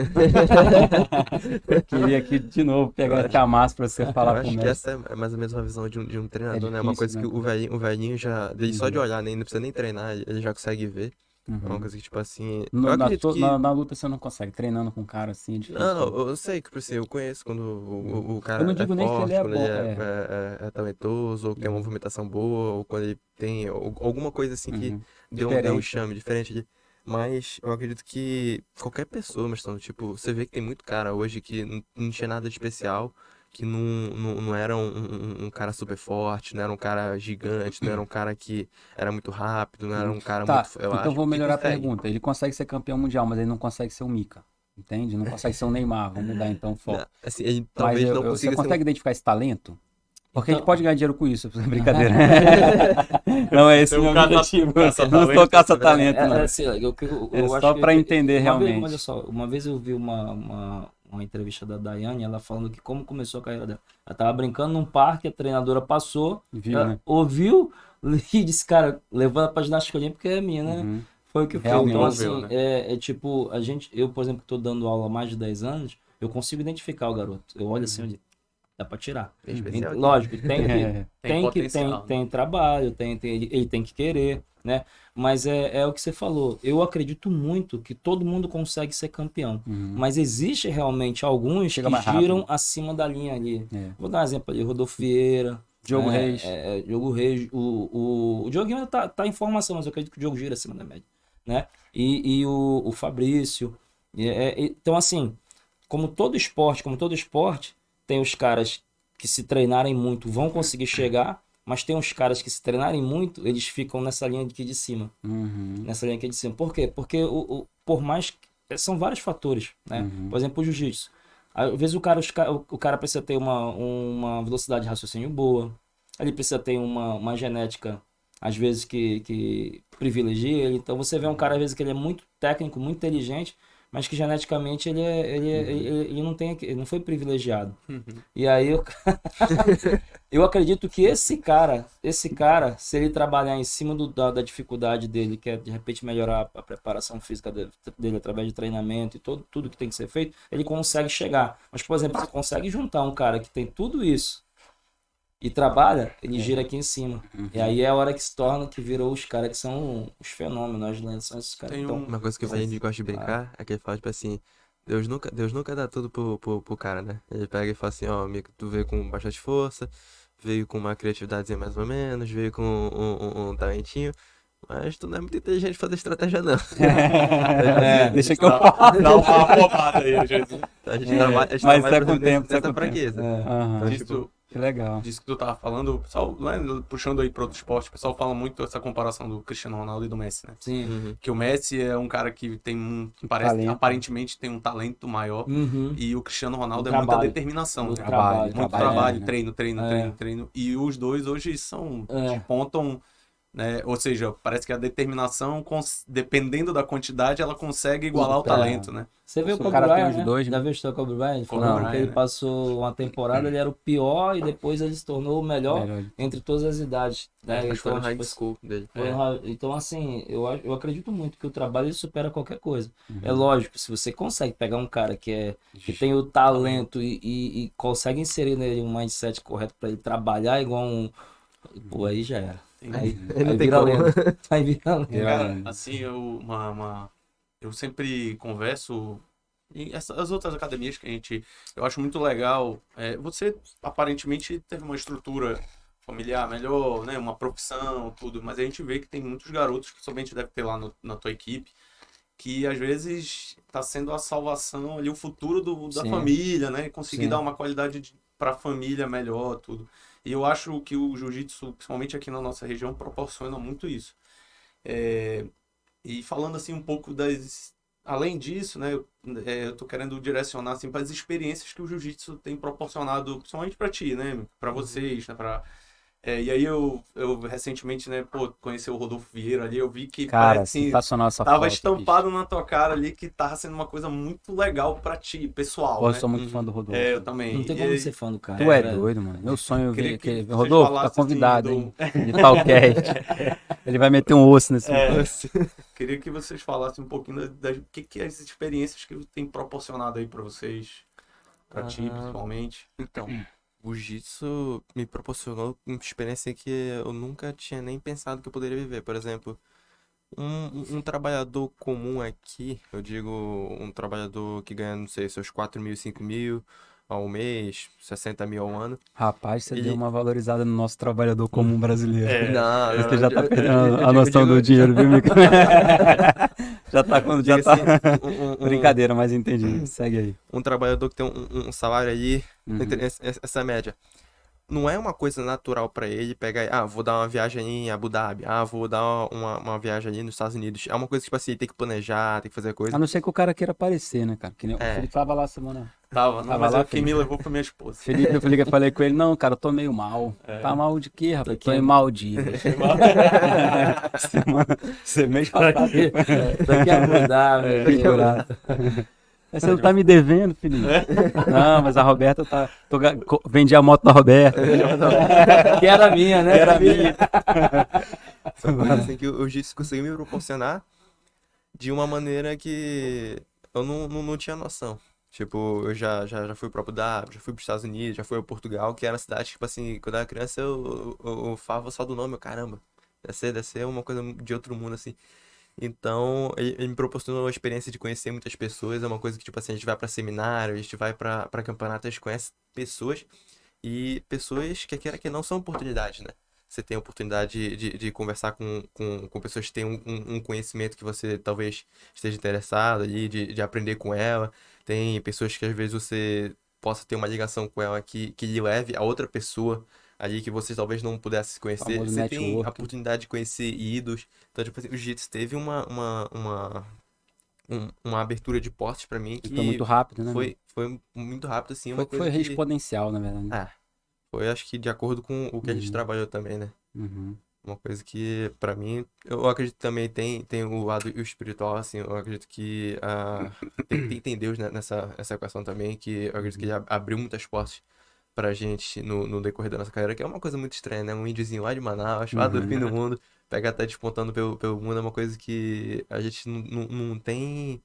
Queria aqui de novo pegar esse amasso pra você falar com o acho que mestre. essa é mais ou menos uma visão de um treinador, né? difícil, Uma coisa né? que o velhinho já, só de olhar, nem não precisa nem treinar, ele já consegue ver. É uma coisa que, tipo assim, No- eu na, acredito tua- que... na luta você não consegue. Treinando com um cara assim é difícil. Não, eu sei que, tipo assim, eu conheço quando o Eu cara não é digo nem que ele forte, é quando ele bom. é talentoso, ou que tem uma movimentação boa, ou quando ele tem alguma coisa assim que Uhum. deu um Diferente. chame diferente ali. Mas eu acredito que qualquer pessoa, mas então, tipo, você vê que tem muito cara hoje que não tinha nada de especial, que não era um cara super forte, não era um cara gigante, não era um cara que era muito rápido, não era um cara Tá, muito. Eu então acho vou que melhorar a consegue. pergunta. Ele consegue ser campeão mundial, mas ele não consegue ser o Mika. Entende? Não consegue ser o Neymar. Vamos mudar então o foco. Assim, ele Mas talvez não você consiga ser consegue identificar esse talento? Porque a gente Então- pode ganhar dinheiro com isso, brincadeira. Não é esse Tem o um meu caça- objetivo. caça-talento, Não sou caça-talento, não. assim, eu É acho só que- pra entender uma vez, realmente. olha só, uma vez eu vi uma entrevista da Daiane, ela falando que como começou a carreira dela. Ela tava brincando num parque, a treinadora passou, Viu, ela né? ouviu e disse, cara, levanta pra ginástica olímpica é minha, né? Uhum. Foi o que foi. Realmente. Então, assim, Envolveu, é tipo, eu, por exemplo, que tô dando aula há mais de 10 anos, eu consigo identificar o garoto. Eu olho assim, onde dá pra tirar. bem especial. aqui. Lógico, tem que, É. Potencial, né? tem trabalho, ele tem que querer, né? Mas é o que você falou. Eu acredito muito que todo mundo consegue ser campeão. Uhum. Mas existe realmente alguns Chega que mais giram rápido. acima da linha ali. É. Vou dar um exemplo ali, Rodolfo Vieira. Diogo né? Reis. Diogo Reis. O Diogo ainda tá em formação, mas eu acredito que o Diogo gira acima da média. Né? E o Fabrício. Então, assim, como todo esporte, tem os caras que se treinarem muito vão conseguir chegar, mas tem uns caras que se treinarem muito, eles ficam nessa linha aqui de cima. Uhum. Nessa linha aqui de cima. Por quê? Porque por mais são vários fatores, né? Uhum. Por exemplo, o jiu-jitsu. Às vezes o cara precisa ter uma velocidade de raciocínio boa, ele precisa ter uma genética, às vezes, que privilegia ele. Então você vê um cara, às vezes, que ele é muito técnico, muito inteligente, mas que geneticamente ele não tem, ele não foi privilegiado. E aí eu acredito que esse cara, se ele trabalhar em cima da dificuldade dele, que é de repente melhorar a preparação física dele através de treinamento e tudo que tem que ser feito, ele consegue chegar. Mas, por exemplo, você consegue juntar um cara que tem tudo isso e trabalha, ele gira aqui em cima. E aí é a hora que se torna, que virou os caras que são os fenômenos, as lendas, são esses caras. Tem Então, Uma coisa que o Valente gosta de brincar é que ele fala, tipo assim, Deus nunca dá tudo pro cara, né? Ele pega e fala assim, ó, amigo, tu veio com bastante força, veio com uma criatividade mais ou menos, veio com um talentinho, mas tu não é muito inteligente de fazer estratégia, não. Deixa que eu falo. Dá uma roubada aí, às vezes. A gente trabalha, a gente Mas trabalha é com o tempo, nessa é com o tempo. fraqueza. Aham. Então, Disso, tipo, Que legal. disso que tu tava falando, o pessoal, né, puxando aí para outro esporte, o pessoal fala muito essa comparação do Cristiano Ronaldo e do Messi, né? sim. uhum. Que o Messi é um cara que tem Talento. aparentemente tem um talento maior, Uhum. e o Cristiano Ronaldo O é muita trabalho. determinação, Muito né? trabalho. Muito trabalho, trabalho, né? treino. E os dois hoje são, É. pontam, né? Ou seja, parece que a determinação, dependendo da quantidade, ela consegue igualar o talento, né? Você vê o O Kobe cara tem Bryant, os né? dois, Já viu o Kobe Bryant? Ele Kobe falou Bryant, que ele né? passou uma temporada, ele era o pior e depois ele se tornou o melhor Melhor. entre todas as idades. Né? Acho que foi no Então, high tipo, school dele. então, assim, eu acredito muito que o trabalho ele supera qualquer coisa. É lógico, se você consegue pegar um cara que tem o talento e consegue inserir nele um mindset correto para ele trabalhar igual um. Pô, aí já era. Aí Ele não tem vira como. lenda. Aí vira lenda. Cara, assim, eu sempre converso e as outras academias que eu acho muito legal. Você aparentemente teve uma estrutura familiar melhor, né, uma profissão, tudo, mas a gente vê que tem muitos garotos que somente deve ter lá na tua equipe, que às vezes está sendo a salvação ali, o futuro da Sim. família, né, conseguir Sim. dar uma qualidade para a família melhor, tudo. E eu acho que o jiu-jitsu, principalmente aqui na nossa região, proporciona muito isso. E falando assim um pouco além disso, né, eu tô querendo direcionar assim para as experiências que o jiu-jitsu tem proporcionado, principalmente para ti, né, para vocês, né, e aí eu recentemente, né, conheci o Rodolfo Vieira ali, eu vi que Cara, parece assim, sensacional essa tava foto, estampado na tua cara ali que tava sendo uma coisa muito legal para ti, pessoal, Pô, eu né? sou muito fã do Rodolfo. Eu também. Não tem E como aí, ser fã do cara. Tu é cara. doido, mano. Meu sonho é queria ver que que... vocês Rodolfo, tá falassem, convidado, assim, hein? De Talcast. Ele vai meter um osso nesse negócio. Queria que vocês falassem um pouquinho do que as experiências que tem proporcionado aí para vocês, para ti principalmente. Então, o jiu-jitsu me proporcionou uma experiência que eu nunca tinha nem pensado que eu poderia viver. Por exemplo, Um trabalhador comum aqui, eu digo um trabalhador que ganha, não sei, seus 4 mil, 5 mil ao mês, 60 mil ao ano. Rapaz, você Ele- deu uma valorizada no nosso trabalhador comum brasileiro. Não, Você não, já tá perdendo eu a noção do dinheiro, viu, Mico? Já tá quando já digo tá. assim, Brincadeira, mas entendi. Segue aí. um trabalhador que tem um salário aí, Uhum. entre essa média. Não é uma coisa natural pra ele pegar, vou dar uma viagem em Abu Dhabi, vou dar uma viagem ali nos Estados Unidos. É uma coisa que, tipo assim, tem que planejar, tem que fazer A coisa. não ser que o cara queira aparecer, né, cara? Que nem o É. Felipe tava lá semana. Tava, não, Tava mas lá, quem me Felipe? levou foi minha esposa. Felipe, eu falei com ele, não, cara, eu tô meio mal. Tá mal de quê, rapaz? Tô em Maldivas. Você mês passado. Daqui a Abu Dhabi. Figurado. Mas você não tá me devendo, Felipe? Não, mas a Roberta tá. Vendi a moto da Roberta. Que era minha, né? Era minha. São coisas assim que o jiu-jitsu conseguiu me proporcionar de uma maneira que eu não tinha noção. Tipo, eu já fui pro Abu Dhabi, já fui pros Estados Unidos, já fui a Portugal, que era cidade, tipo assim, quando eu era criança eu falava só do nome, caramba, deve ser uma coisa de outro mundo, assim. Então, ele me proporcionou a experiência de conhecer muitas pessoas, é uma coisa que, tipo assim, a gente vai pra seminário, a gente vai pra campeonato, a gente conhece pessoas, e pessoas que quer que não são oportunidades, né? Você tem a oportunidade de conversar com pessoas que têm um conhecimento que você talvez esteja interessado ali, de aprender com ela. Tem pessoas que às vezes você possa ter uma ligação com ela que lhe leve a outra pessoa ali que você talvez não pudesse se conhecer. Famoso Você tem a networking. oportunidade de conhecer ídolos. Então, tipo assim, o Jiu-Jitsu teve uma abertura de portas pra mim E que foi muito rápido, né? foi muito rápido, assim, uma Foi coisa que... exponencial, na verdade. Foi, acho que de acordo com o que a gente Uhum. trabalhou também, né? Uhum. Uma coisa que, pra mim, eu acredito que também tem o lado espiritual, assim, eu acredito que tem Deus nessa equação também, que eu acredito que ele abriu muitas portas pra gente no decorrer da nossa carreira, que é uma coisa muito estranha, né? Um índiozinho lá de Manaus, lá do fim do mundo, pegar até despontando pelo mundo, é uma coisa que a gente não tem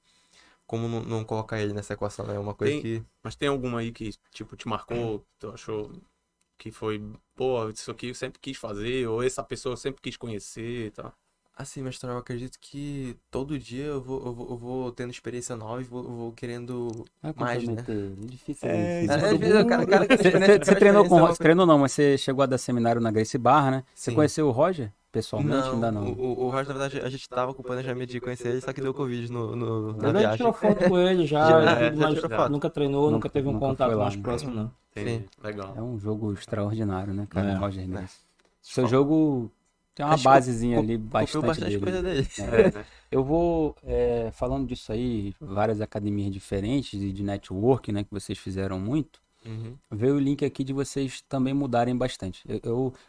como não colocar ele nessa equação, né? É uma coisa Tem- que... Mas tem alguma aí que, tipo, te marcou, tu achou que foi, pô, isso aqui eu sempre quis fazer, ou essa pessoa eu sempre quis conhecer e tal? Assim, mestre, eu acredito que todo dia eu vou tendo experiência nova e vou querendo Vai mais, né? comprometer. É difícil É, isso. isso Às vezes o cara tem experiência, Você tem treinou experiência, com. Você treinou não, mas você chegou a dar seminário na Gracie Barra, né? Você Sim. conheceu o Roger pessoalmente? Não, Ainda não. o Roger, na verdade, a gente tava com o planejamento de conhecer ele, só que deu Covid na Eu já viagem. tirou foto com ele já, Já, e tudo, já mas tirou foto. nunca treinou, nunca teve um nunca foi contato lá, mais né? próximo, não. Entendi. Legal. É um jogo extraordinário, né, cara? É. Roger Gracie. Seu jogo tem uma A gente basezinha ali Copiou bastante bastante dele. coisa dele. É, né? Eu vou, falando disso aí, várias academias diferentes e de network, né, que vocês fizeram muito, Uhum. veio o link aqui de vocês também mudarem bastante.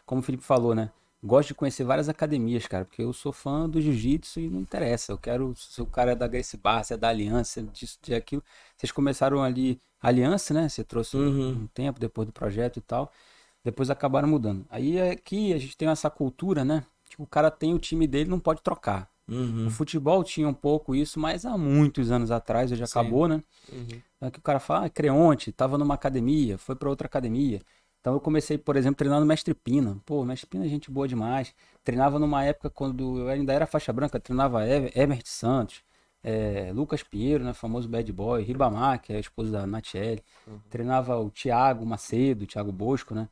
Como o Felipe falou, né, gosto de conhecer várias academias, cara, porque eu sou fã do jiu-jitsu e não interessa. Eu quero, se o cara é da Gracie Barra, se é da Aliança, se é disso, de aquilo. Vocês começaram ali, Aliança, né, você trouxe um tempo depois do projeto e tal, depois acabaram mudando. Aí aqui a gente tem essa cultura, né, que o cara tem o time dele, não pode trocar. O futebol tinha um pouco isso, mas há muitos anos atrás, hoje Sim. acabou, né? Uhum. Então que o cara fala, Creonte, tava numa academia, foi pra outra academia. Então eu comecei, por exemplo, treinando no Mestre Pina. Pô, Mestre Pina é gente boa demais. Treinava numa época quando eu ainda era faixa branca, treinava Herbert Santos, Lucas Pinheiro, né, famoso bad boy, Ribamar, que é a esposa da Natiele. Treinava o Thiago Macedo, o Thiago Bosco, né?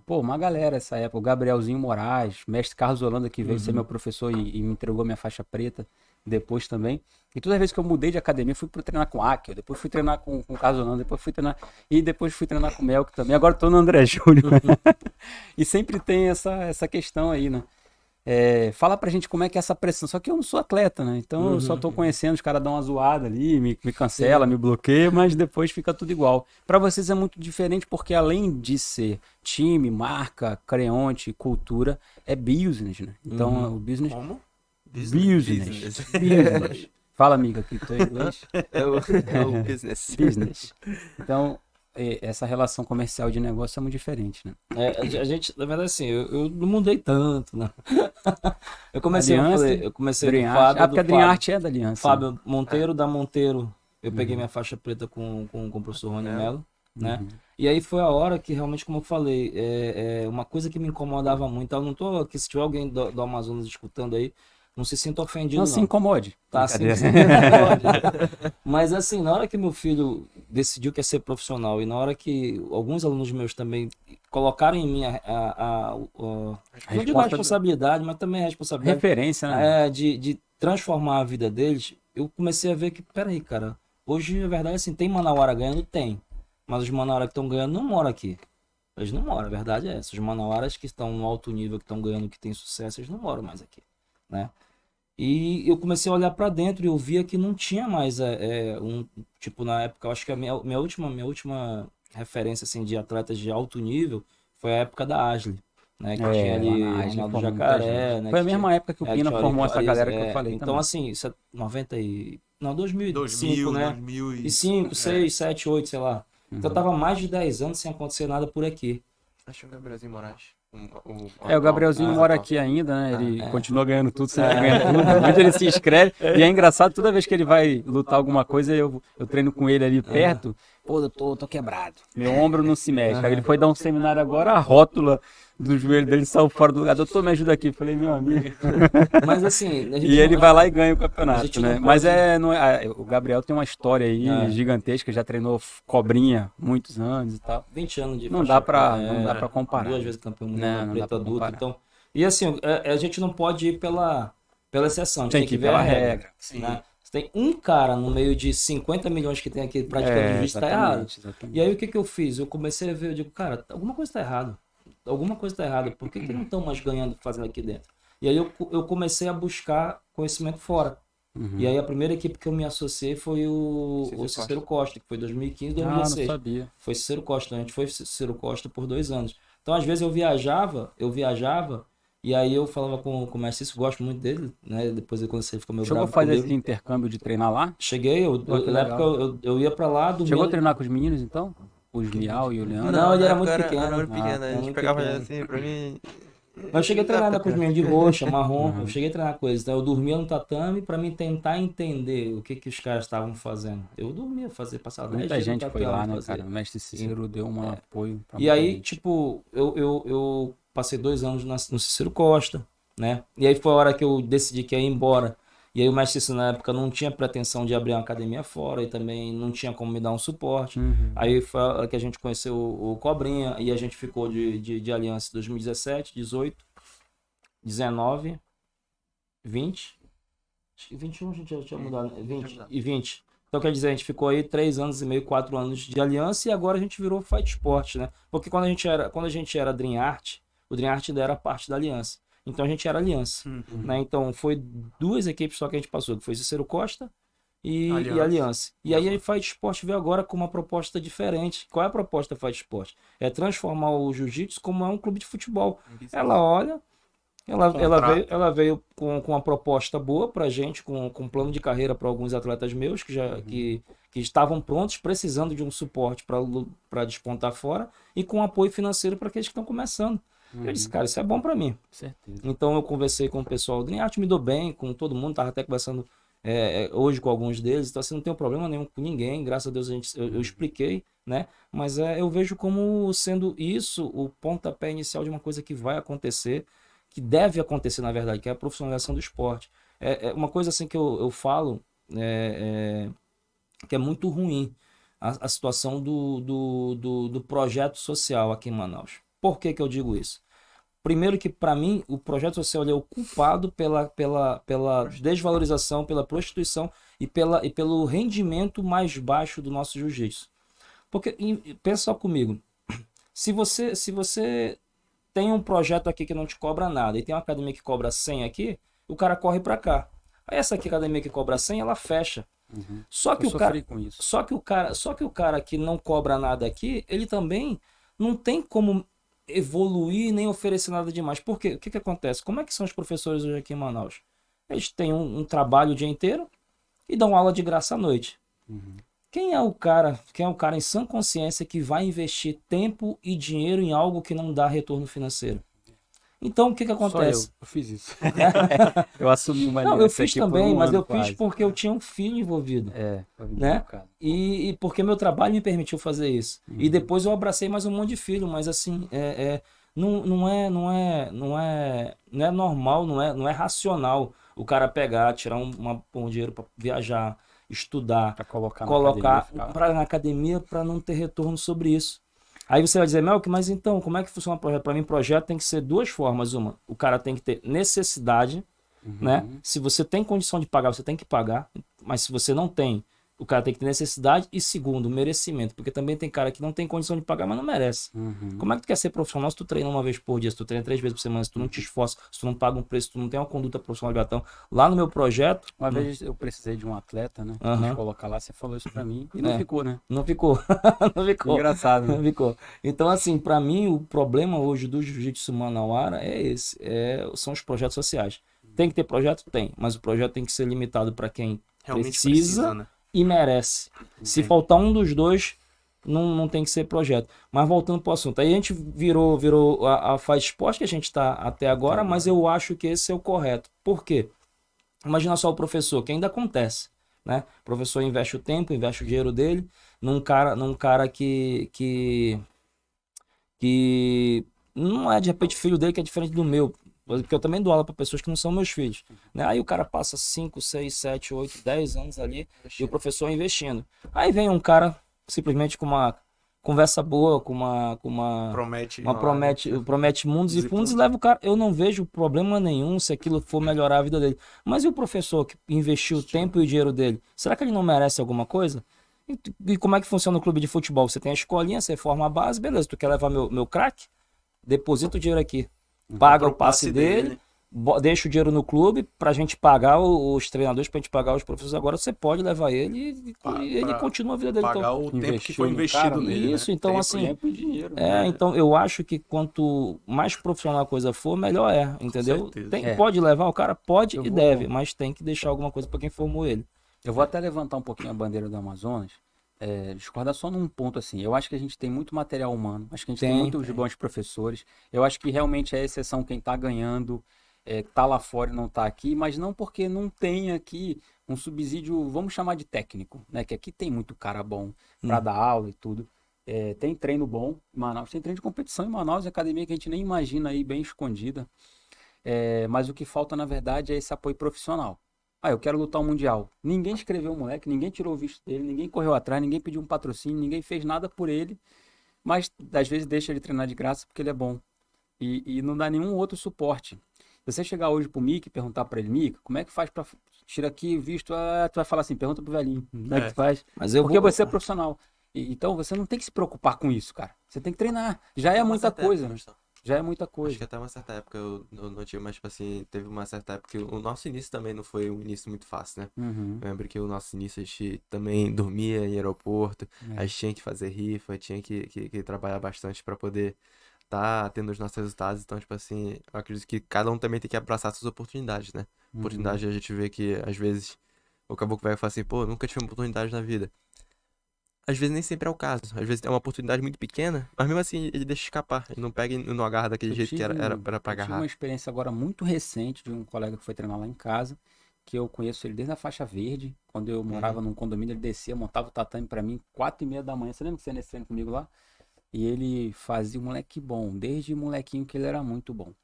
Uma galera essa época, o Gabrielzinho Moraes, mestre Carlos Holanda, que veio ser meu professor e me entregou minha faixa preta depois também. E todas as vezes que eu mudei de academia, fui treinar com o Akel, depois fui treinar com o Carlos Holanda, depois fui treinar com o Melk também. Agora tô no André Júnior. E sempre tem essa questão aí, né? Fala pra gente como é que é essa pressão. Só que eu não sou atleta, né? Então eu só tô conhecendo, os caras dão uma zoada ali, me cancela, me bloqueia, mas depois fica tudo igual. Pra vocês é muito diferente porque além de ser time, marca, creonte, cultura, é business, né? Então o business... Como? Business. Fala, amiga, que tu é inglês. É o business. Business. Então, essa relação comercial de negócio é muito diferente, né? A gente, na verdade, assim, eu não mudei tanto, né? Eu comecei, Aliança, eu comecei Dream com o Art. Fábio, Porque a Dream Art é da Aliança. Fábio Monteiro, da Monteiro. Eu peguei minha faixa preta com o professor Rony Mello, né? E aí foi a hora que realmente, como eu falei, uma coisa que me incomodava muito, eu não tô aqui, se tiver alguém do Amazonas escutando aí, Não se sinta ofendido, Não se incomode. Tá, sim, mas assim, na hora que meu filho decidiu que ia ser profissional e na hora que alguns alunos meus também colocaram em mim não digo a responsabilidade, mas também a responsabilidade referência, né? De transformar a vida deles, eu comecei a ver que, peraí, cara, hoje a verdade é assim, tem manauara ganhando? Tem. Mas os manauara que estão ganhando não moram aqui. Eles não moram, a verdade é essa. Os manauaras que estão no alto nível, que estão ganhando, que têm sucesso, eles não moram mais aqui, né? E eu comecei a olhar para dentro e eu via que não tinha mais tipo, na época, eu acho que a minha última referência assim, de atletas de alto nível foi a época da Ashley, né? Que tinha ali o Ronaldo Jacaré, né? Foi a mesma época que o Pina formou essa galera que eu falei então, também. assim, isso é 2005, né? 2005, 6, 7, 8, sei lá. Então tava mais de 10 anos sem acontecer nada por aqui. Acho que o Gabrielzinho Moraes. O Gabrielzinho mora aqui ainda, né? Ele continua ganhando tudo, sempre ganha tudo. Onde ele se inscreve. E é engraçado, toda vez que ele vai lutar alguma coisa, eu treino com ele ali perto. Pô, eu tô quebrado. Meu ombro não se mexe. Aí ele foi dar um seminário agora, a rótula do joelho dele saiu fora do lugar. Doutor, me ajuda aqui. Falei, meu amigo. Mas assim... E ele vai lá e ganha o campeonato, né? Mas o Gabriel tem uma história aí gigantesca, já treinou cobrinha muitos anos e tal. 20 anos de não dá pra comparar. 2 vezes campeão mundial preto adulto. Então, e assim, a gente não pode ir pela exceção, a gente tem que ver a regra. Né? Tem um cara no meio de 50 milhões que tem aqui praticando jiu-jitsu, tá errado. Exatamente. E aí o que eu fiz? Eu comecei a ver, eu digo, cara, alguma coisa tá errada. Alguma coisa tá errada. Por que não estão mais ganhando fazendo aqui dentro? E aí eu comecei a buscar conhecimento fora. E aí a primeira equipe que eu me associei foi o Cícero Costa, que foi 2015, 2016. Não sabia. Foi Cícero Costa, a gente foi Cícero Costa por 2 anos. Então às vezes eu viajava e aí eu falava com o mestre Cícero, gosto muito dele, né? Depois quando ele ficou meio bravo comigo. Chegou a fazer esse intercâmbio de treinar lá? Cheguei, na época eu ia pra lá... Chegou a treinar com os meninos então? Os Miau e o Leandro? Não, ele era muito pequeno. A gente pegava assim, pra mim... Mas eu cheguei a treinar com os meninos de roxa, marrom, eu cheguei a treinar com eles. Então eu dormia no tatame pra mim tentar entender o que os caras estavam fazendo. Eu dormia, passava 10 dias muita gente tatame, foi lá, né, cara? O mestre Cícero deu um apoio. Pra e aí, tipo, eu passei 2 anos no Cícero Costa, né? E aí foi a hora que eu decidi que ia embora. E aí o mestre Cícero na época não tinha pretensão de abrir uma academia fora e também não tinha como me dar um suporte. Aí foi a hora que a gente conheceu o Cobrinha e a gente ficou de aliança em 2017, 18, 19, 20. Acho que 21 a gente já tinha mudado, 20 e 20. Então quer dizer, a gente ficou aí 3 anos e meio, 4 anos de aliança e agora a gente virou Fight Sport, né? Porque quando a gente era Dream Art, o Dream Art ainda era parte da aliança. Então a gente era aliança, né? Então foi 2 equipes só que a gente passou, que foi Cícero Costa e Aliança. E aí a Fight Sport veio agora com uma proposta diferente. Qual é a proposta da Fight Sport? É transformar o jiu-jitsu como um clube de futebol. Ela olha, ela veio com uma proposta boa pra gente, com um plano de carreira para alguns atletas meus que estavam prontos, precisando de um suporte para despontar fora e com apoio financeiro para aqueles que estão começando. Eu disse, cara, isso é bom pra mim. Certeza. Então eu conversei com o pessoal do Dream Art, me dou bem com todo mundo, tava até conversando hoje com alguns deles, então assim, não tenho problema nenhum com ninguém, graças a Deus eu expliquei, né? Mas eu vejo como sendo isso o pontapé inicial de uma coisa que vai acontecer, que deve acontecer na verdade, que é a profissionalização do esporte. É uma coisa assim que eu falo, que é muito ruim, a situação do projeto social aqui em Manaus. Por que eu digo isso? Primeiro que, para mim, o projeto social é o culpado pela desvalorização, pela prostituição e pelo rendimento mais baixo do nosso jiu-jitsu. Porque, pensa só comigo, se você tem um projeto aqui que não te cobra nada e tem uma academia que cobra 100 aqui, o cara corre para cá. Aí essa aqui, academia que cobra 100, ela fecha. Só que o cara que não cobra nada aqui, ele também não tem como evoluir nem oferecer nada demais. Por quê? O que acontece? Como é que são os professores hoje aqui em Manaus? Eles têm um trabalho o dia inteiro e dão aula de graça à noite. Quem é o cara em sã consciência que vai investir tempo e dinheiro em algo que não dá retorno financeiro? Então, o que acontece? Eu fiz isso. Eu assumi uma Não, eu fiz também, mas eu fiz porque eu tinha um filho envolvido. Né? E porque meu trabalho me permitiu fazer isso. E depois eu abracei mais um monte de filho, mas assim, não é normal, não é racional O cara pegar, tirar um dinheiro para viajar, estudar, Pra colocar na academia para não ter retorno sobre isso. Aí você vai dizer, Melk, mas então, como é que funciona o projeto? Para mim, projeto tem que ser duas formas. Uma, o cara tem que ter necessidade, né? Se você tem condição de pagar, você tem que pagar. Mas se você não tem, o cara tem que ter necessidade. E segundo, merecimento. Porque também tem cara que não tem condição de pagar, mas não merece. Como é que tu quer ser profissional se tu treina uma vez por dia, se tu treina 3 vezes por semana, se tu não te esforça, se tu não paga um preço, se tu não tem uma conduta profissional de gatão? Lá no meu projeto... Uma vez eu precisei de um atleta, né? Quis colocar lá, você falou isso pra mim. E não ficou, né? Não ficou. Não ficou. Engraçado, né? Não ficou. Então, assim, pra mim, o problema hoje do jiu-jitsu manauara é esse. São os projetos sociais. Tem que ter projeto? Tem. Mas o projeto tem que ser limitado para quem Realmente precisa, né? e merece. Se faltar um dos dois, não tem que ser projeto. Mas voltando para o assunto, aí a gente virou a Faz Esporte que a gente está até agora, mas eu acho que esse é o correto. Por quê? Imagina só o professor, que ainda acontece, né? O professor investe o tempo, investe o dinheiro dele num cara que não é de repente filho dele, que é diferente do meu. Porque eu também dou aula para pessoas que não são meus filhos, né? Aí o cara passa 5, 6, 7, 8, 10 anos ali e o professor investindo. Aí vem um cara simplesmente com uma conversa boa, com uma promete mundos e fundos e leva o cara. Eu não vejo problema nenhum se aquilo for melhorar a vida dele. Mas e o professor que investiu o tempo e o dinheiro dele? Será que ele não merece alguma coisa? E como é que funciona o clube de futebol? Você tem a escolinha, você forma a base, beleza. Tu quer levar meu craque? Deposita o dinheiro aqui. Paga o passe dele, deixa o dinheiro no clube pra gente pagar os treinadores, pra gente pagar os professores. Agora você pode levar ele e ele continua a vida dele. Pagar então, o tempo que foi investido nele. Isso, né? então tempo, assim. Tempo e dinheiro. Então eu acho que quanto mais profissional a coisa for, melhor entendeu? certeza. Pode levar, o cara pode e deve, mas tem que deixar alguma coisa pra quem formou ele. Eu vou até levantar um pouquinho a bandeira do Amazonas. Discordar só num ponto assim. Eu acho que a gente tem muito material humano. Acho que a gente tem muitos bons professores. Eu acho que realmente é exceção quem tá ganhando, tá lá fora e não tá aqui, mas não porque não tem aqui um subsídio, vamos chamar de técnico, né? Que aqui tem muito cara bom para dar aula e tudo. Tem treino bom em Manaus, tem treino de competição em Manaus, academia que a gente nem imagina aí, bem escondida. Mas o que falta, na verdade, é esse apoio profissional. Eu quero lutar o Mundial. Ninguém escreveu o moleque, ninguém tirou o visto dele, ninguém correu atrás, ninguém pediu um patrocínio, ninguém fez nada por ele, mas às vezes deixa ele treinar de graça porque ele é bom. E não dá nenhum outro suporte. Se você chegar hoje pro Mick e perguntar pra ele, Mick, como é que faz pra tirar aqui o visto? Tu vai falar assim, pergunta pro velhinho, como é que tu faz? Porque você é profissional. Então você não tem que se preocupar com isso, cara. Você tem que treinar. Já é muita coisa, né? Já é muita coisa. Acho que até uma certa época eu não tive, mas tipo assim, teve uma certa época que o nosso início também não foi um início muito fácil, né? Eu lembro que o nosso início a gente também dormia em aeroporto, a gente tinha que fazer rifa, tinha que trabalhar bastante pra poder tá tendo os nossos resultados. Então, tipo assim, eu acredito que cada um também tem que abraçar suas oportunidades, né? Oportunidade a gente vê que às vezes o caboclo vai falar assim, pô, nunca tive uma oportunidade na vida. Às vezes nem sempre é o caso. Às vezes é uma oportunidade muito pequena, mas mesmo assim ele deixa escapar. Ele não pega e não agarra daquele jeito que era pra Eu tive agarrar. uma experiência agora muito recente de um colega que foi treinar lá em casa, que eu conheço ele desde a faixa verde. Quando eu morava num condomínio, ele descia, montava o tatame pra mim, 4h30 da manhã. Você lembra que você ia nesse treino comigo lá? E ele fazia um moleque bom, desde molequinho que ele era muito bom.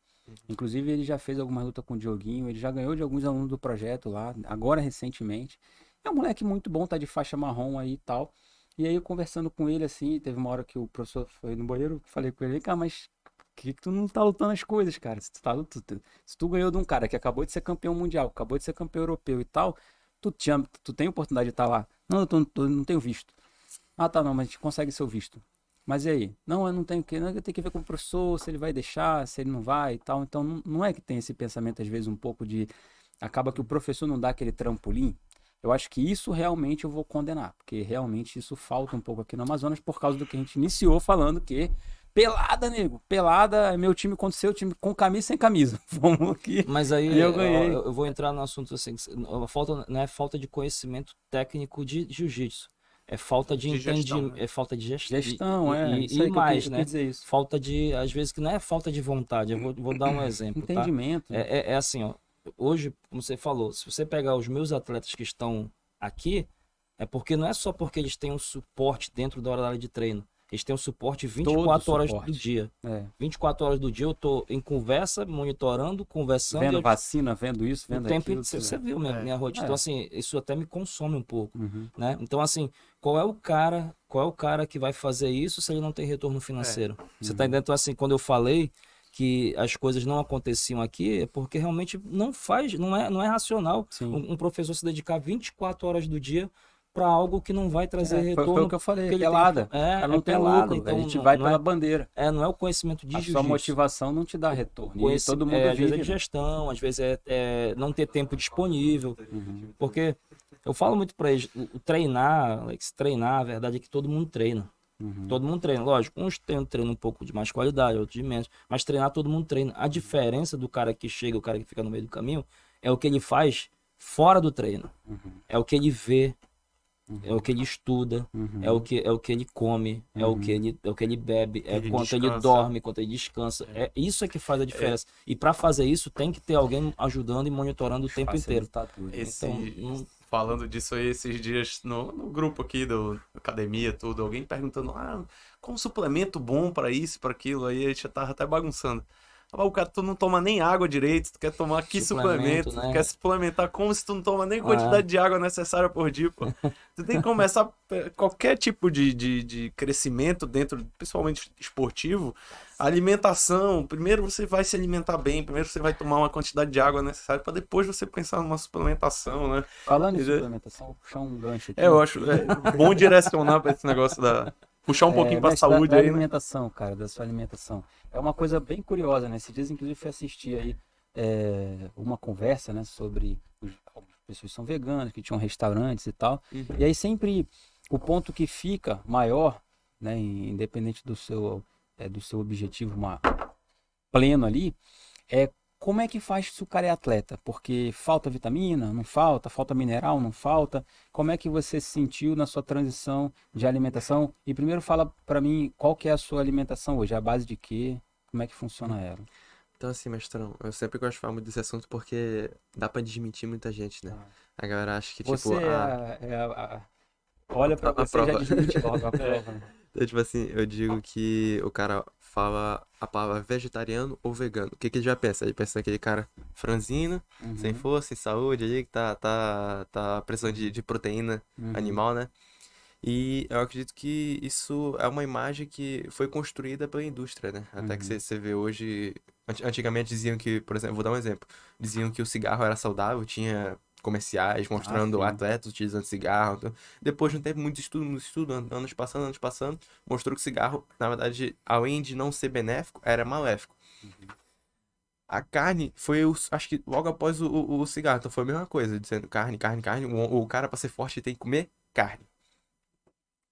Inclusive ele já fez alguma luta com o Dioguinho, ele já ganhou de alguns alunos do projeto lá, agora recentemente. É um moleque muito bom, tá de faixa marrom aí e tal. E aí eu conversando com ele assim, teve uma hora que o professor foi no banheiro, falei com ele, vem cá, mas que tu não tá lutando as coisas, cara? Se tu ganhou de um cara que acabou de ser campeão mundial, acabou de ser campeão europeu e tal, tu tem oportunidade de estar lá. Não, eu não tenho visto. Ah, tá, não, mas a gente consegue seu visto. Mas e aí? Não, eu não tenho que, não, eu tenho que ver com o professor, se ele vai deixar, se ele não vai e tal. Então não é que tem esse pensamento às vezes um pouco de, acaba que o professor não dá aquele trampolim. Eu acho que isso realmente eu vou condenar, porque realmente isso falta um pouco aqui no Amazonas por causa do que a gente iniciou falando que pelada, nego, pelada é meu time contra o seu time, com camisa e sem camisa. Vamos aqui. Mas aí eu ganhei. Eu vou entrar no assunto assim, não é falta de conhecimento técnico de jiu-jitsu. É falta de entendimento, é falta de gestão. E mais, né? Dizer isso. Falta de, às vezes, que não é falta de vontade. Eu vou dar um exemplo, entendimento. Tá? É assim, ó. Hoje, como você falou, se você pegar os meus atletas que estão aqui, é porque não é só porque eles têm um suporte dentro da hora de treino. eles têm o suporte 24 horas do suporte. dia. É. 24 horas do dia eu tô em conversa, monitorando, conversando. Vendo e eu- vacina, vendo isso, o vendo tempo aquilo. você viu minha rotina. É. Então, assim, isso até me consome um pouco, Uhum. né? Então, assim, qual é o cara que vai fazer isso se ele não tem retorno financeiro? Você tá entendendo? Então, assim, quando eu falei que as coisas não aconteciam aqui, é porque realmente não é racional Sim. um professor se dedicar 24 horas do dia para algo que não vai trazer Foi retorno. o que eu falei, porque ele pelada. tem- O cara é não tem pelada, lucro, então a gente não- vai não pela é, bandeira. não é o conhecimento de A jiu-jitsu. sua motivação não te dá retorno. E Conheci- todo mundo às vezes é vive, de né? gestão, às vezes é não ter tempo disponível. Uhum. Porque eu falo muito para eles, o treinar, Alex, treinar, a verdade é que todo mundo treina. Uhum. Todo mundo treina. Lógico, uns treinam um pouco de mais qualidade, outros de menos. Mas treinar todo mundo treina. A diferença do cara que chega, o cara que fica no meio do caminho, é o que ele faz fora do treino. Uhum. É o que ele vê, é o que ele estuda, Uhum. é o que ele come, é o que ele bebe, é Ele quanto ele descansa. dorme, quanto ele descansa. É isso é que faz a diferença. E para fazer isso tem que ter alguém ajudando e monitorando o tempo inteiro. Facilita tudo. Esse, Então, falando disso aí esses dias no grupo aqui do academia, tudo, alguém perguntando, qual um suplemento bom pra isso, pra aquilo, aí a gente já tava até bagunçando. Ah, o cara, tu não toma nem água direito, tu quer tomar que suplemento, Suplemento, tu né? quer suplementar como se tu não toma nem quantidade de água necessária por dia, pô. Tu tem que começar qualquer tipo de crescimento dentro, principalmente esportivo, a alimentação, primeiro você vai se alimentar bem, primeiro você vai tomar uma quantidade de água necessária pra depois você pensar numa suplementação, né? Falando em Entendeu? suplementação, vou puxar um gancho aqui. Eu acho bom direcionar pra esse negócio puxar um pouquinho pra mestre, saúde da aí, né? alimentação, cara, da sua alimentação. É uma coisa bem curiosa, né? Esses dias, inclusive, fui assistir aí uma conversa, né, sobre algumas pessoas que são veganas, que tinham restaurantes e tal. E aí sempre o ponto que fica maior, né, independente do seu objetivo pleno ali, é como é que faz se o cara é atleta? Porque falta vitamina, não falta, falta mineral, não falta. Como é que você se sentiu na sua transição de alimentação? E primeiro fala pra mim qual que é a sua alimentação hoje, a base de quê? Como é que funciona ela? Então, assim, mestrão, eu sempre gosto de falar muito desse assunto porque dá pra desmentir muita gente, né? A galera acha que, tipo, Você olha pra a você e já prova. desmente logo a prova, né? Então, tipo assim, eu digo que o cara fala a palavra vegetariano ou vegano. O que que ele já pensa? Ele pensa naquele cara franzino, sem força, sem saúde, ali, que tá precisando de proteína animal, né? E eu acredito que isso é uma imagem que foi construída pela indústria, né? Até que você vê hoje. Antigamente diziam que, por exemplo, vou dar um exemplo. Diziam que o cigarro era saudável, tinha comerciais mostrando sim. atletas utilizando cigarro. Então, depois de um tempo, muito estudo, anos passando, mostrou que o cigarro, na verdade, além de não ser benéfico, era maléfico. A carne foi, acho que logo após o cigarro. Então foi a mesma coisa, dizendo carne. O cara, pra ser forte, tem que comer carne.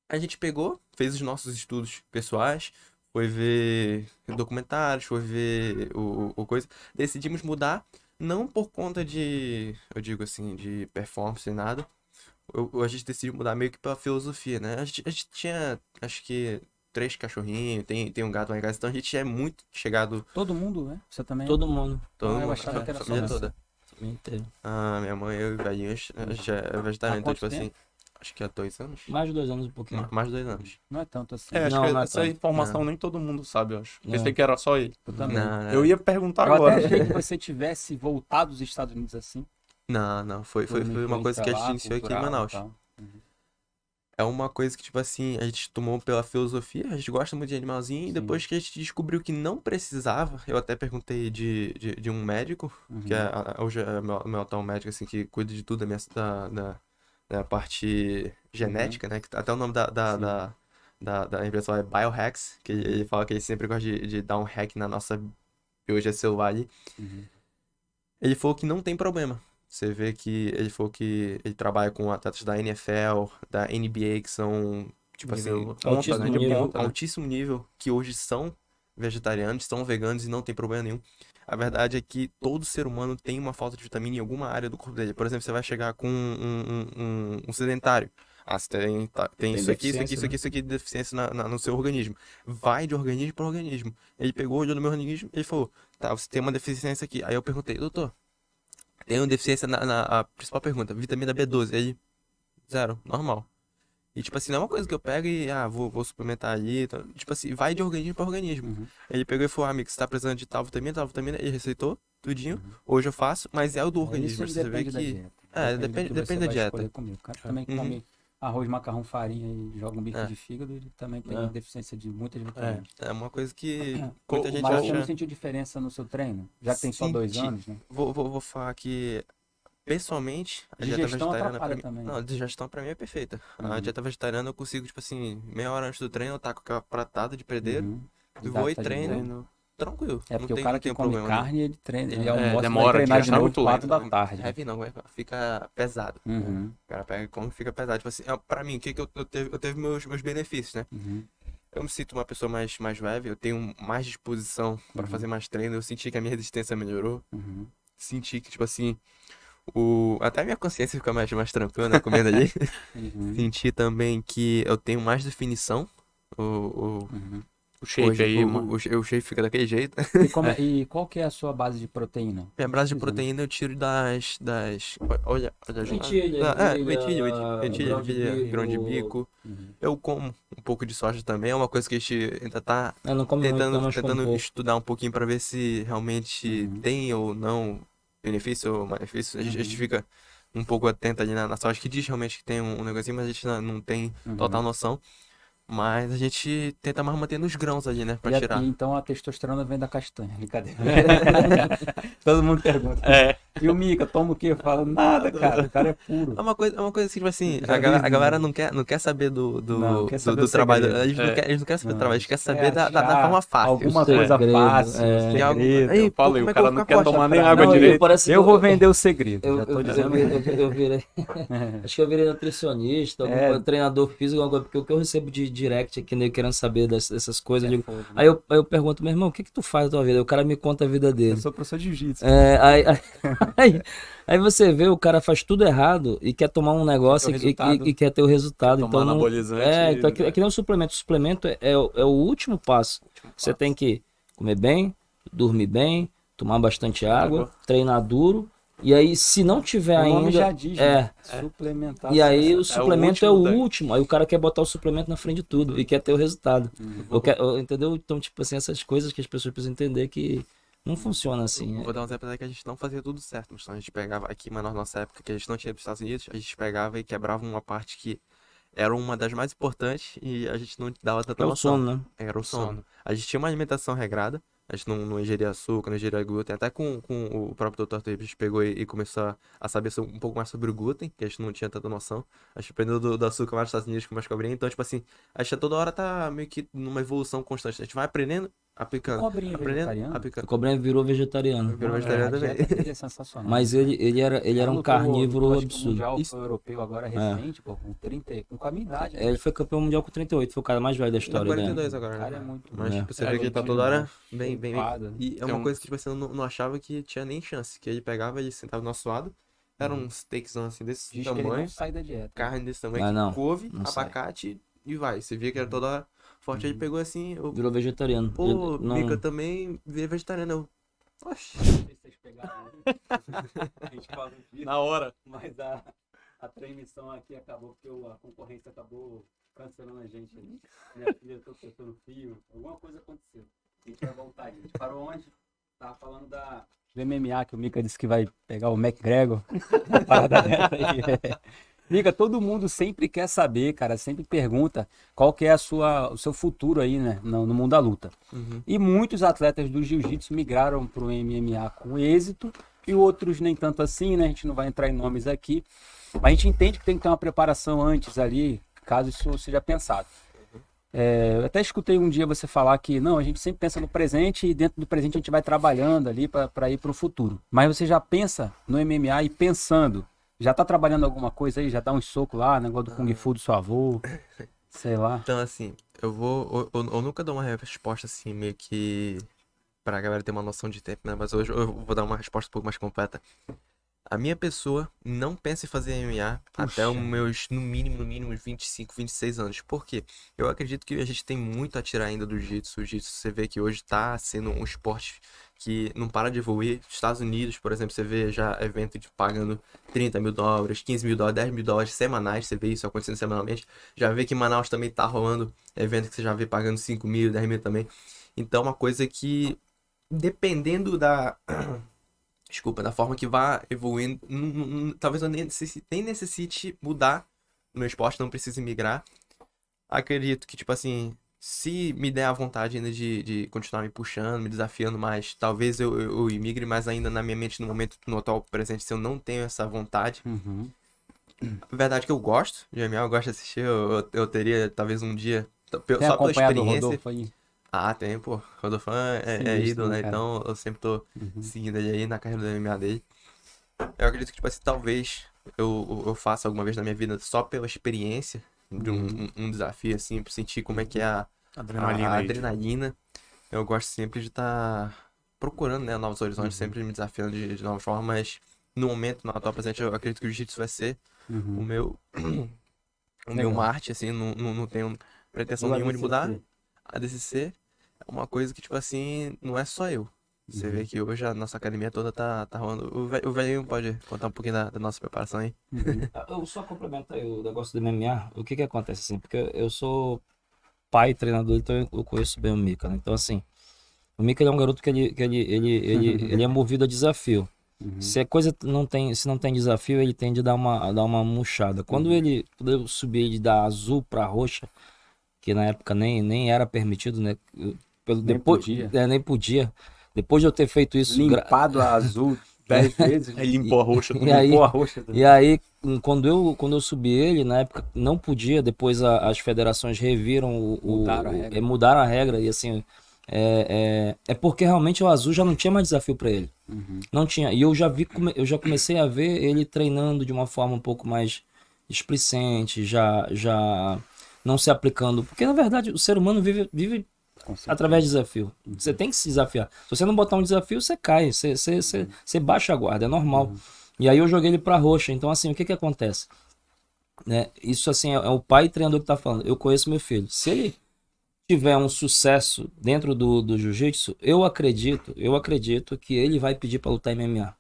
A gente pegou, fez os nossos estudos pessoais, foi ver documentários, foi ver o coisa. Decidimos mudar, não por conta de, eu digo assim, de performance e nada. A gente decidiu mudar meio que pela filosofia, né? A gente tinha, acho que, 3 cachorrinhos, tem um gato lá em casa, então a gente é muito chegado. Todo mundo, né? Você também? todo mundo. Todo eu mundo, achava que era a só família você. toda. Família inteira. Minha mãe, eu e o velhinho, a gente é vegetariano, Há então, quanto tipo assim, tempo? acho que há 2 anos. Mais de 2 anos e um pouquinho. Mais de 2 anos. Não é tanto assim. Acho Não, que não é essa tanto. informação nem todo mundo sabe, eu acho. Não. Pensei que era só ele. Eu também. Não, Eu ia perguntar Eu agora. até achei que você tivesse voltado dos Estados Unidos assim. não, foi uma coisa que a gente iniciou aqui em Manaus. É uma coisa que, tipo assim, a gente tomou pela filosofia, a gente gosta muito de animalzinho, e depois que a gente descobriu que não precisava, eu até perguntei de um médico, que hoje é meu atual médico, assim, que cuida de tudo da parte genética, né? Que até o nome da empresa lá é Biohacks, que ele fala que ele sempre gosta de dar um hack na nossa biologia celular ali. Ele falou que não tem problema. Você vê que ele falou que ele trabalha com atletas da NFL, da NBA, que são, tipo Nível assim, altíssimo ponta, né? nível. Ponta, altíssimo nível, que hoje são vegetarianos, são veganos e não tem problema nenhum. A verdade é que todo ser humano tem uma falta de vitamina em alguma área do corpo dele. Por exemplo, você vai chegar com um sedentário. Você tem isso aqui, de deficiência no seu organismo. Vai de organismo para organismo. Ele pegou, olhou no meu organismo e falou, tá, você tem uma deficiência aqui. Aí eu perguntei, doutor, tenho deficiência a principal pergunta, vitamina B12. Ele, 0, normal. E, tipo assim, não é uma coisa que eu pego e, vou suplementar ali. Então, tipo assim, vai de organismo pra organismo. Uhum. Ele pegou e falou, amigo, você tá precisando de tal vitamina, ele receitou, tudinho. Hoje eu faço, mas é o do Isso organismo. aí Você vê depende da que... dieta. Depende do que você da vai dieta. escolher comer. O cara também Uhum. come arroz, macarrão, farinha e joga um bife É. de fígado, ele também tem É. deficiência de muitas vitaminas. É uma coisa que muita gente Mas você não acha... sentiu diferença no seu treino? Já que tem só 2 Senti. anos, né? Vou falar que, pessoalmente, a dieta Digestão vegetariana pra atrapalha mim... também. Não, a digestão pra mim é perfeita. A Uhum. dieta vegetariana eu consigo, tipo assim, meia hora antes do treino, eu taco aquela pratada de predeiro, Uhum. eu vou e Tá de boa. treino, tranquilo. É porque o não cara tem que come problema, não. carne, ele treina, ele É, almoça e vai demora, treinar de digestão é novo muito 4 lento, da né? tarde. Heavy não, fica pesado. Uhum. O cara pega e come, fica pesado. Tipo assim, pra mim, o que que eu teve meus benefícios, né? Uhum. Eu me sinto uma pessoa mais leve, eu tenho mais disposição pra fazer mais treino, eu senti que a minha resistência melhorou. Uhum. Senti que, tipo assim, até a minha consciência fica mais tranquila, né, comendo ali. Uhum. Senti também que eu tenho mais definição. Uhum. O shape Hoje, aí, mano. o shape fica daquele jeito. E qual que é a sua base de proteína? Minha base de Precisa, né? proteína eu tiro das... Olha, Lentilha, lentilha, grão de ervilha, bico. grão de bico. Uhum. Eu como um pouco de soja também, é uma coisa que a gente ainda tá Eu não como muito, não, mas como tentando pouco. estudar um pouquinho pra ver se realmente tem ou não benefício ou malefício. A gente fica um pouco atento ali na soja, que diz realmente que tem um negocinho, mas a gente não tem total noção. Mas a gente tenta mais manter nos grãos ali, né, pra tirar. Então a testosterona vem da castanha, brincadeira. Todo mundo pergunta. E o Mica, toma o quê? Eu falo, nada, cara, o cara é puro. É uma coisa assim, tipo assim, Já a vi, galera não quer saber Não, quer saber o trabalho. segredo. Eles não querem saber do Não, trabalho, eles querem quer saber da achar forma fácil. alguma O coisa segredo, fácil, é. o segredo. Ei, pô, Falei, como o é que eu cara vou não ficar quer forte? tomar nem Não, água eu direito. parece Eu que vou vender o segredo, Eu, já tô eu, dizendo. eu virei. Acho que eu virei nutricionista, algum treinador físico, alguma coisa, porque o que eu recebo de direct aqui, né, querendo saber dessas coisas, eu digo, fogo, né? aí eu pergunto, meu irmão, o que que tu faz da tua vida? Aí o cara me conta a vida Eu dele. sou professor de jiu-jitsu. Aí você vê, o cara faz tudo errado e quer tomar um negócio e quer ter o resultado. Tomar Então, anabolizante. então é que nem um suplemento. O suplemento é o último passo. Você tem que comer bem, dormir bem, tomar bastante água, treinar duro. E aí, se não tiver O nome ainda. já diz, né? Suplementar. E aí o suplemento é o último, último, aí o cara quer botar o suplemento na frente de tudo e quer ter o resultado. Entendeu? Então, tipo assim, essas coisas que as pessoas precisam entender que não funciona assim. Vou dar um exemplo aí que a gente não fazia tudo certo. Mas a gente pegava aqui, mas na nossa época que a gente não tinha ido para os Estados Unidos, a gente pegava e quebrava uma parte que era uma das mais importantes e a gente não dava tanta É o noção. sono, né? Era o sono. A gente tinha uma alimentação regrada, a gente não ingeria açúcar, não ingeria glúten. Até com o próprio Dr. Tape, a gente pegou e começou a saber um pouco mais sobre o glúten, que a gente não tinha tanta noção. A gente aprendeu do açúcar lá nos Estados Unidos com umas cobrinhas. Então, tipo assim, a gente toda hora tá meio que numa evolução constante. A gente vai aprendendo, aplicando. Cobrinha Aprendendo, vegetariano? O aplicando. Cobrinha virou vegetariano. Virou vegetariano A também. dieta dele é sensacional. Mas ele era um lutou, carnívoro acho que o absurdo. mundial europeu agora recente, pô, com 30, com a minha idade. né? Ele foi campeão mundial com 38, foi o cara mais velho da Ele é história, né? 42 O agora, cara é né? muito Mas É. tipo, você vê que ele tá toda hora bem. shapeado, né? E é uma coisa que tipo, assim, eu não achava que tinha nem chance. Que ele pegava, ele sentava do nosso lado. Era um steakzão assim desse Diz que ele tamanho. não sai da dieta. Carne desse tamanho, Ah, não. couve, Não sai. abacate e vai. Você via que era toda hora forte. Aí ele pegou assim, eu, Virou vegetariano. pô, Ele não- Mica, eu também virei vegetariano. Eu, oxe. Não sei se vocês pegaram. A gente fala disso, Na hora. mas a transmissão aqui acabou porque a concorrência acabou cancelando a gente. Minha filha tropeçou no fio, alguma coisa aconteceu. A gente vai voltar. A gente parou onde? Tava falando do MMA, que o Mika disse que vai pegar o McGregor. Uma parada dessa aí. Mika, todo mundo sempre quer saber, cara, sempre pergunta qual que é o seu futuro aí, né, no mundo da luta. E muitos atletas do jiu-jitsu migraram para o MMA com êxito e outros nem tanto assim, né? A gente não vai entrar em nomes aqui, mas a gente entende que tem que ter uma preparação antes ali, caso isso seja pensado. Eu até escutei um dia você falar que não, a gente sempre pensa no presente e dentro do presente a gente vai trabalhando ali para ir para o futuro. Mas você já pensa no MMA e pensando, já tá trabalhando alguma coisa aí? Já dá um soco lá, negócio do Kung Fu do seu avô, sei lá. Então, assim, eu nunca dou uma resposta assim, meio que pra galera ter uma noção de tempo, né? Mas hoje eu vou dar uma resposta um pouco mais completa. a minha pessoa não pensa em fazer MMA até os meus, no mínimo, 25, 26 anos. Por quê? Eu acredito que a gente tem muito a tirar ainda do jiu-jitsu. O jiu-jitsu, você vê que hoje tá sendo um esporte que não para de evoluir. Estados Unidos, por exemplo, você vê já evento pagando $30 mil, $15 mil, $10 mil semanais. Você vê isso acontecendo semanalmente. Já vê que em Manaus também tá rolando evento que você já vê pagando 5 mil, 10 mil também. Então, uma coisa que, dependendo da... Desculpa, da forma que vá evoluindo, talvez eu nem necessite mudar no meu esporte, não precise migrar. Acredito que, tipo assim, se me der a vontade ainda de continuar me puxando, me desafiando mais, talvez eu imigre, mas ainda na minha mente, no momento, no atual presente, se eu não tenho essa vontade. A verdade é que eu gosto de MMA, eu gosto de assistir, eu teria talvez um dia, Tem só pela acompanhado o experiência. Rodolfo aí? Ah, tem, pô. Rodolfo é Sinistro, ídolo, né? cara? Então eu sempre tô seguindo ele aí na carreira do MMA dele. Eu acredito que, tipo assim, talvez eu faça alguma vez na minha vida só pela experiência de um desafio, assim, pra sentir como é que é a Adrenalina aí. adrenalina. Eu gosto sempre de estar procurando, né, novos horizontes, sempre me desafiando de novas formas, mas no momento, no atual presente, eu acredito que o jiu-jitsu vai ser o meu Legal. Marte, assim, não tenho pretensão E o nenhuma de mudar. ADCC? A DCC é uma coisa que, tipo assim, não é só eu. Você vê que hoje a nossa academia toda tá rolando. O velhinho pode contar um pouquinho da nossa preparação aí? Eu só complemento aí o negócio do MMA. O que que acontece assim? Porque eu sou pai, treinador, então eu conheço bem o Mika, né? Então assim, o Mika ele é um garoto que ele é movido a desafio. Se a coisa se não tem desafio, ele tende a dar uma murchada. Quando eu subi ele da azul pra roxa, que na época nem era permitido, né? Nem podia. Nem podia. Depois de eu ter feito isso, Limpado a azul 10 vezes. Aí limpou a roxa. E aí, Limpou a roxa. e aí, quando eu subi ele, na época não podia, depois as federações reviram Mudaram a regra. mudaram a regra, e assim, é porque realmente o azul já não tinha mais desafio para ele. Não tinha. E eu já comecei a ver ele treinando de uma forma um pouco mais displicente, já não se aplicando. Porque na verdade o ser humano vive através de desafio. Você tem que se desafiar. Se você não botar um desafio, você cai. Você baixa a guarda, é normal. E aí eu joguei ele pra roxa. Então, assim, o que acontece? Isso, assim, é o pai treinador que tá falando. Eu conheço meu filho. Se ele tiver um sucesso dentro do jiu-jitsu, eu acredito que ele vai pedir pra lutar MMA.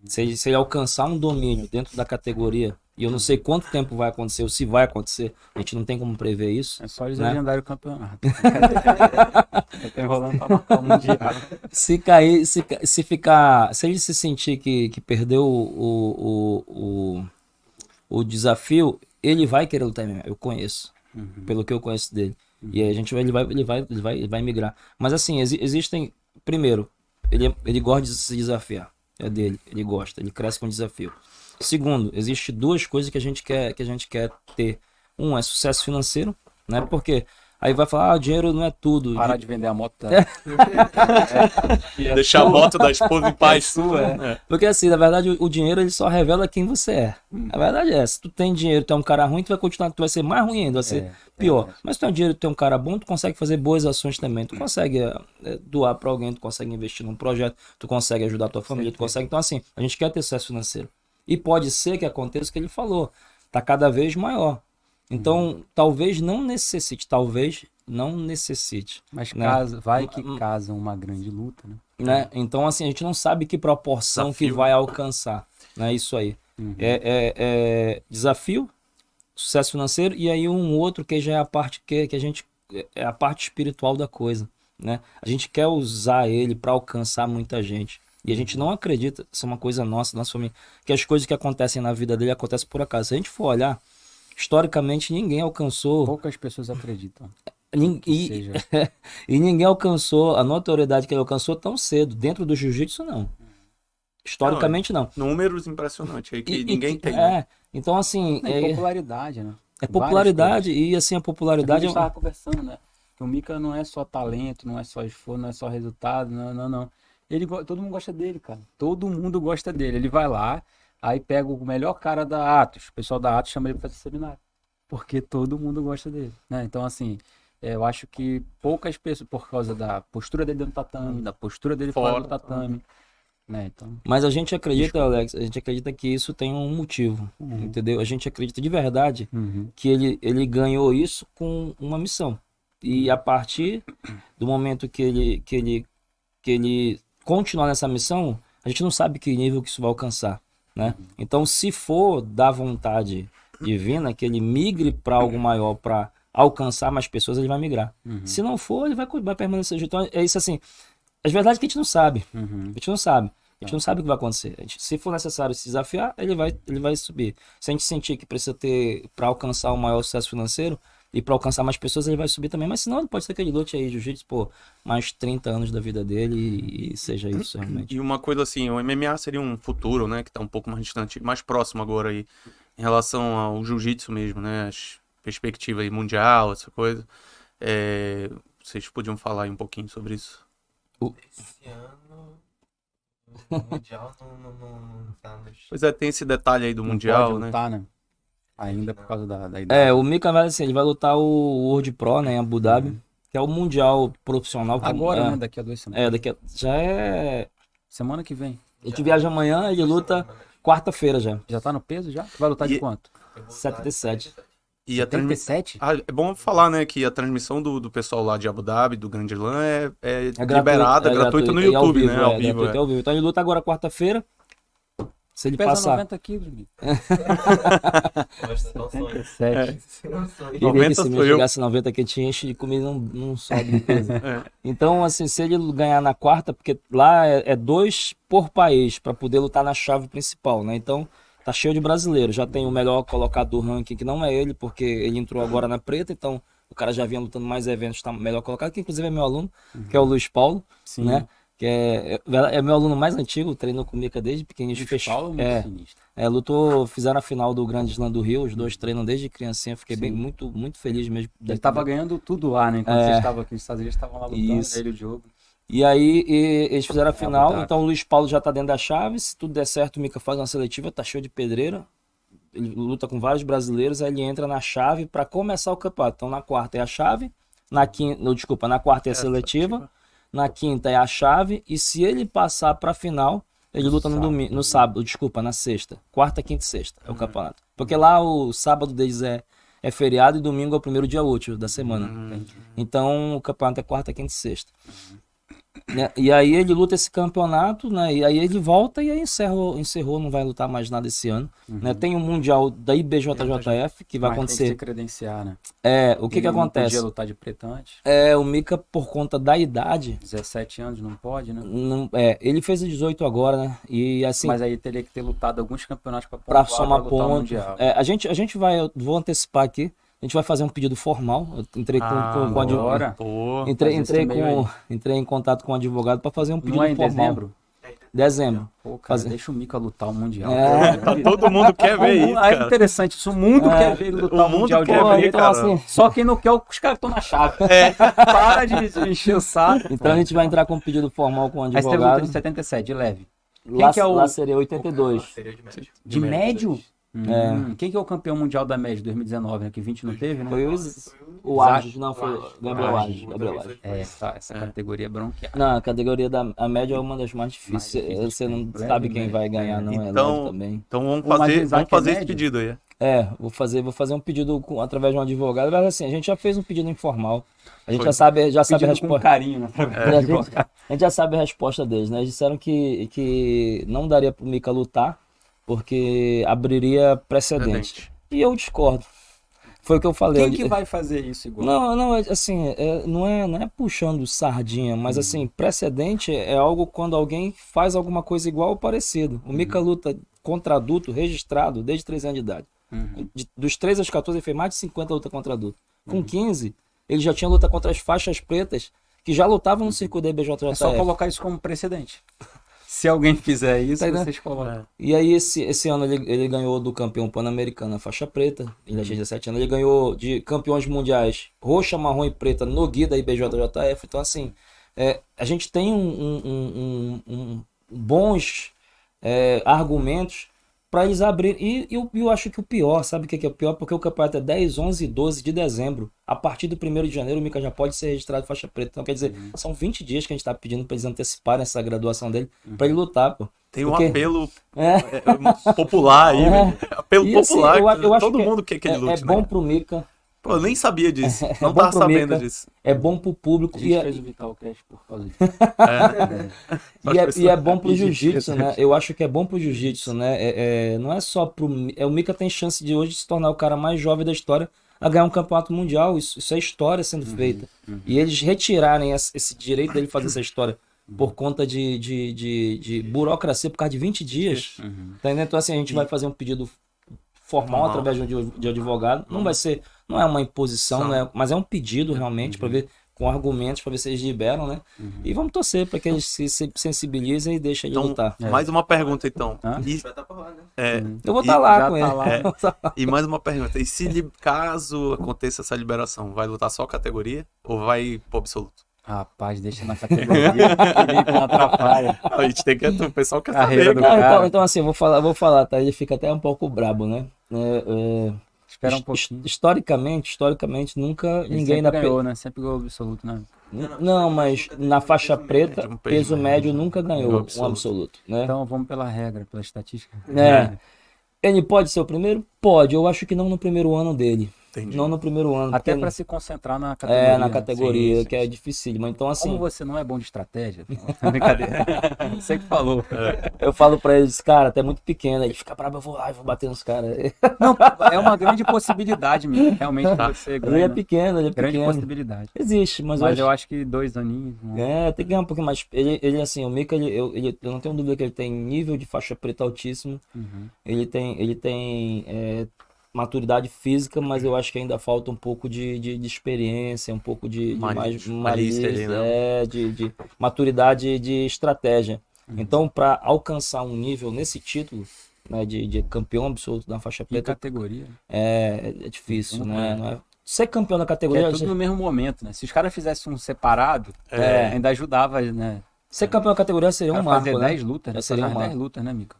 Se ele alcançar um domínio dentro da categoria, e eu não sei quanto tempo vai acontecer, ou se vai acontecer, a gente não tem como prever isso. É só eles né? agendarem o campeonato. Eu tô enrolando pra marcar o mundial. Se cair, se ficar, se ele se sentir que perdeu o desafio, ele vai querer lutar MMA. Eu conheço, pelo que eu conheço dele. E aí ele vai migrar. Mas assim, existem, primeiro, ele gosta de se desafiar. É dele, ele gosta, ele cresce com desafio. Segundo, existe duas coisas que a gente quer ter. Um é sucesso financeiro, né? Porque aí vai falar, o dinheiro não é tudo. Parar de vender a moto da... Deixar a moto da esposa em paz. sua, Porque assim, na verdade, o dinheiro ele só revela quem você é. A verdade é, se tu tem dinheiro, tu é um cara ruim, tu vai continuar, tu vai ser mais ruim ainda, vai ser pior. Mas se tu tem dinheiro, tu é um cara bom, tu consegue fazer boas ações também. Tu consegue doar pra alguém, tu consegue investir num projeto, tu consegue ajudar a tua família, tu consegue. Então assim, a gente quer ter sucesso financeiro. E pode ser que aconteça o que ele falou, tá cada vez maior. Então, talvez não necessite. Mas né? casa uma grande luta, né? Então, assim, a gente não sabe que proporção Desafio. que vai alcançar, né? Isso aí. É desafio, sucesso financeiro, e aí um outro que já é a parte que a gente... É a parte espiritual da coisa, né? A gente quer usar ele para alcançar muita gente. E a gente não acredita, isso é uma coisa nossa família, que as coisas que acontecem na vida dele acontecem por acaso. Se a gente for olhar, historicamente ninguém alcançou... Poucas pessoas acreditam. E ninguém alcançou a notoriedade que ele alcançou tão cedo. Dentro do jiu-jitsu, não. Historicamente, não. Números impressionantes aí que ninguém tem. Né? Então, assim... É popularidade, né? É popularidade, e assim, a popularidade... A gente estava conversando, né? Que o Mika não é só talento, não é só esforço, não é só resultado, não. Todo mundo gosta dele, cara. Todo mundo gosta dele. Ele vai lá, aí pega o melhor cara da Atos. O pessoal da Atos chama ele para fazer seminário. Porque todo mundo gosta dele, né? Então, assim, eu acho que poucas pessoas, por causa da postura dele dentro do tatame, da postura dele fora do tatame, né? Então, Mas a gente acredita, Alex, a gente acredita que isso tem um motivo, entendeu? A gente acredita de verdade que ele ganhou isso com uma missão. E a partir do momento que ele continuar nessa missão, a gente não sabe que nível que isso vai alcançar, né? Então, se for da vontade divina, que ele migre para algo maior, para alcançar mais pessoas, ele vai migrar. Se não for, ele vai permanecer. Então, é isso assim. As verdades que a gente não sabe. A gente não sabe. A gente não sabe o que vai acontecer. Se for necessário se desafiar, ele vai subir. Se a gente sentir que precisa ter para alcançar um maior sucesso financeiro e para alcançar mais pessoas, ele vai subir também. Mas senão, ele pode ser que ele lute aí jiu-jitsu por mais 30 anos da vida dele e seja isso realmente. E uma coisa assim, o MMA seria um futuro, né? Que tá um pouco mais distante, mais próximo agora aí, em relação ao jiu-jitsu mesmo, né? As perspectivas aí mundial, essa coisa. Vocês podiam falar aí um pouquinho sobre isso? Esse ano, o Mundial não tá nos... Pois é, tem esse detalhe aí do não Mundial, pode né? lutar, né? Ainda por causa da idade. O Mika vai assim, ele vai lutar o World Pro, né, em Abu Dhabi, que é o mundial profissional. Agora, né? Daqui a 2 semanas. Já é... Semana que vem. A gente viaja amanhã, ele luta quarta-feira já. Já tá no peso já? Vai lutar de quanto? 77. E a 37? é bom falar, né, que a transmissão do pessoal lá de Abu Dhabi, do Grande Slam, é gratuito, liberada, gratuita no e ao YouTube, vivo, né? Ao vivo. Gratuito e ao vivo. Então ele luta agora quarta-feira. Se ele Pesa passar... 90 quilos, amigo. Mas não sonho. 37. Queria 90 que se sou me eu. chegasse 90 que a gente enche de comida não sobe de peso. Então, assim, se ele ganhar na quarta, porque lá é 2 por país para poder lutar na chave principal, né? Então, tá cheio de brasileiros. Já tem o melhor colocado do ranking, que não é ele, porque ele entrou agora na preta, então o cara já vinha lutando mais eventos, tá melhor colocado, que inclusive é meu aluno, que é o Luiz Paulo, Sim. né? Que é meu aluno mais antigo, treinou comigo desde pequenininho. Paulo é muito sinistro. Fizeram a final do Grande Slam do Rio, os dois treinam desde criancinha, fiquei muito, muito feliz mesmo. Ele tava ganhando tudo lá, né? Enquanto vocês estavam aqui nos Estados Unidos, estavam lá lutando, Isso. ele e o Diogo. E aí eles fizeram a final, Abu Dhabi. então o Luiz Paulo já tá dentro da chave, se tudo der certo o Mika faz uma seletiva, tá cheio de pedreira, ele luta com vários brasileiros, aí ele entra na chave para começar o campeonato. Então na quarta é a chave, na quarta é a seletiva, na quinta é a chave, e se ele passar pra final, ele luta no sábado, na sexta. Quarta, quinta e sexta é o campeonato. Porque lá o sábado deles é feriado e domingo é o primeiro dia útil da semana. Então o campeonato é quarta, quinta e sexta. Né? E aí ele luta esse campeonato, né? E aí ele volta e aí encerrou, não vai lutar mais nada esse ano. Né? Tem o Mundial da IBJJF que vai acontecer. Tem que se credenciar, né? O que Ele não acontece? podia lutar de preto antes. O Mika, por conta da idade, 17 anos não pode, né? ele fez 18 agora, né? E assim, Mas aí teria que ter lutado alguns campeonatos para para somar lutar o ponto. Mundial. A gente vai, eu vou antecipar aqui. A gente vai fazer um pedido formal. Eu entrei com o advogado. Entrei em contato com o advogado para fazer um pedido Não é em formal. Dezembro. Pô, cara, deixa o Mika lutar o Mundial. Todo mundo quer ver isso, É cara. interessante, isso o mundo quer ver ele lutar o mundo Mundial de quer ver, então, cara. assim, só quem não quer, os caras estão na chave. Para de encher o saco. Então a gente vai entrar com um pedido formal com o Aí você teve luta advogado. de 77, de leve. Lá, que é o- lá seria 82. Seria de médio. De médio? Quem que é o campeão mundial da média de 2019, né? Que 20 não teve, né? Foi o Arges, não, foi o Gabriel Arges. Essa categoria é bronqueada. Não, a categoria a média é uma das mais difíceis. Mais difícil, Você não leve, sabe quem né? vai ganhar, não é Então- leve também. Então vamos O fazer Isaac é esse médio? pedido aí. Vou fazer um pedido através de um advogado, mas assim, a gente já fez um pedido informal. A gente Foi. já sabe a Pedido com resposta. carinho, né? A gente já sabe a resposta deles, né? Eles disseram que não daria pro Mika lutar, porque abriria precedente. E eu discordo. Foi o que eu falei. Quem que vai fazer isso igual? Não, assim, não é puxando sardinha, mas assim, precedente é algo quando alguém faz alguma coisa igual ou parecido. O Mika luta contra adulto registrado desde 3 anos de idade. Dos 3 aos 14 ele fez mais de 50 lutas contra adulto. Com 15, ele já tinha luta contra as faixas pretas que já lutavam no circuito da IBJJF. É só colocar isso como precedente. Se alguém fizer isso, Tá, né? vocês colocam. E aí esse ano ele ganhou do campeão pan-americano a faixa preta, ele tinha 17 anos, ele ganhou de campeões mundiais roxa, marrom e preta no Gui da IBJJF. Então assim, a gente tem bons argumentos Pra eles abrirem. E eu acho que o pior, sabe o que é o pior? Porque o campeonato é 10, 11 e 12 de dezembro. A partir do 1º de janeiro, o Mika já pode ser registrado faixa preta. Então, quer dizer, são 20 dias que a gente tá pedindo pra eles anteciparem essa graduação dele, pra ele lutar, pô. Tem um Porque- apelo É. popular aí, velho. Apelo E assim, popular. eu acho todo que mundo quer que ele é lute, bom né? pro Mika, Pô, eu nem sabia disso. Não bom tava pro sabendo Mika. disso. é bom pro público A e gente é, fez o Vitalcast por causa disso. e é bom pro Isso, jiu-jitsu, né? interessante. Eu acho que é bom pro jiu-jitsu, né? Não é só pro. O Mika tem chance de hoje se tornar o cara mais jovem da história a ganhar um campeonato mundial. Isso é história sendo feita. E eles retirarem esse direito dele fazer essa história por conta de burocracia, por causa de 20 dias. Tá entendendo? Então, assim, a gente vai fazer um pedido formal Formal. através de advogado. Não vai ser, não é uma imposição, né? Mas é um pedido realmente para ver com argumentos para ver se eles liberam, né? E vamos torcer para que eles se sensibilizem e deixem ele Então, lutar. mais uma pergunta, então. Hã? E, Vai estar por lá, né? Eu vou e estar lá já com tá ele. lá. e mais uma pergunta. E se caso aconteça essa liberação, vai lutar só a categoria ou vai pro absoluto? Rapaz, deixa na categoria. Ele não atrapalha. A gente tem que. O pessoal quer Carreira saber, do cara. Não, cara. então assim, eu vou falar, tá? Ele fica até um pouco brabo, né? Espera um pouquinho. Historicamente, nunca Ele ninguém sempre ganhou, né? Sempre ganhou o absoluto, né? Não, mas na faixa preta, médio, um peso médio nunca ganhou Ganhou um absoluto. absoluto, né? Então vamos pela regra, pela estatística. Ele pode ser o primeiro? Pode. Eu acho que não no primeiro ano dele. Entendi. Não no primeiro ano. Até porque para se concentrar na categoria. na categoria, Sim, que é difícil. Mas então, assim, Como você não é bom de estratégia, brincadeira. Você que falou. eu falo pra eles, cara, até muito pequeno. Ele fica bravo, eu vou lá, eu vou bater nos caras. Não, é uma grande possibilidade, Mika. Realmente você Ele ganha. é Né? pequeno, ele é Grande pequeno. possibilidade. Existe, mas, Mas eu eu acho... acho que 2 aninhos. Tem que ganhar um pouquinho mais. Ele assim, o Mika, eu não tenho dúvida que ele tem nível de faixa preta altíssimo. Ele tem maturidade física, mas eu acho que ainda falta um pouco de experiência, um pouco de mais malícia ali, né? de maturidade de estratégia. Então, para alcançar um nível nesse título, né, de campeão absoluto da faixa E preta, categoria. é difícil, né? Não é... Ser campeão da Que categoria, é tudo no mesmo momento, né? Se os caras fizessem um separado, ainda ajudava, né? ser campeão da categoria seria Cara um marco, fazer né? 10 lutas, Já né? seria um Fazer marco. 10 lutas, né, Mika?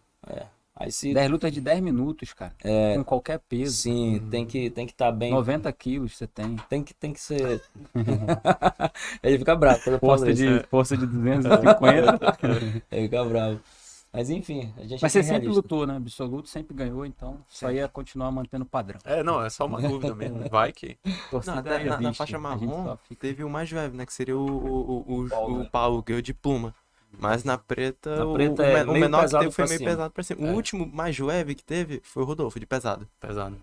Aí se 10 lutas de 10 minutos, cara. Com qualquer peso. sim, tem que estar bem. 90 quilos você tem. Tem que ser. Ele fica bravo quando eu falo isso. Força de 250. Ele fica bravo. Mas enfim, a gente Mas é você sempre realista. lutou, né? Absoluto, sempre ganhou, então só ia continuar mantendo o padrão. Não, é só uma dúvida mesmo. Vai que. Torcida Não, até na existe, faixa a gente marrom só fica- teve o mais leve, né? Que seria o Paulo, ganhou de pluma. Mas na preta, Na preta é o meio menor que pesado teve foi pra meio cima. pesado pra cima. O último mais leve que teve foi o Rodolfo, de pesado. Pesado.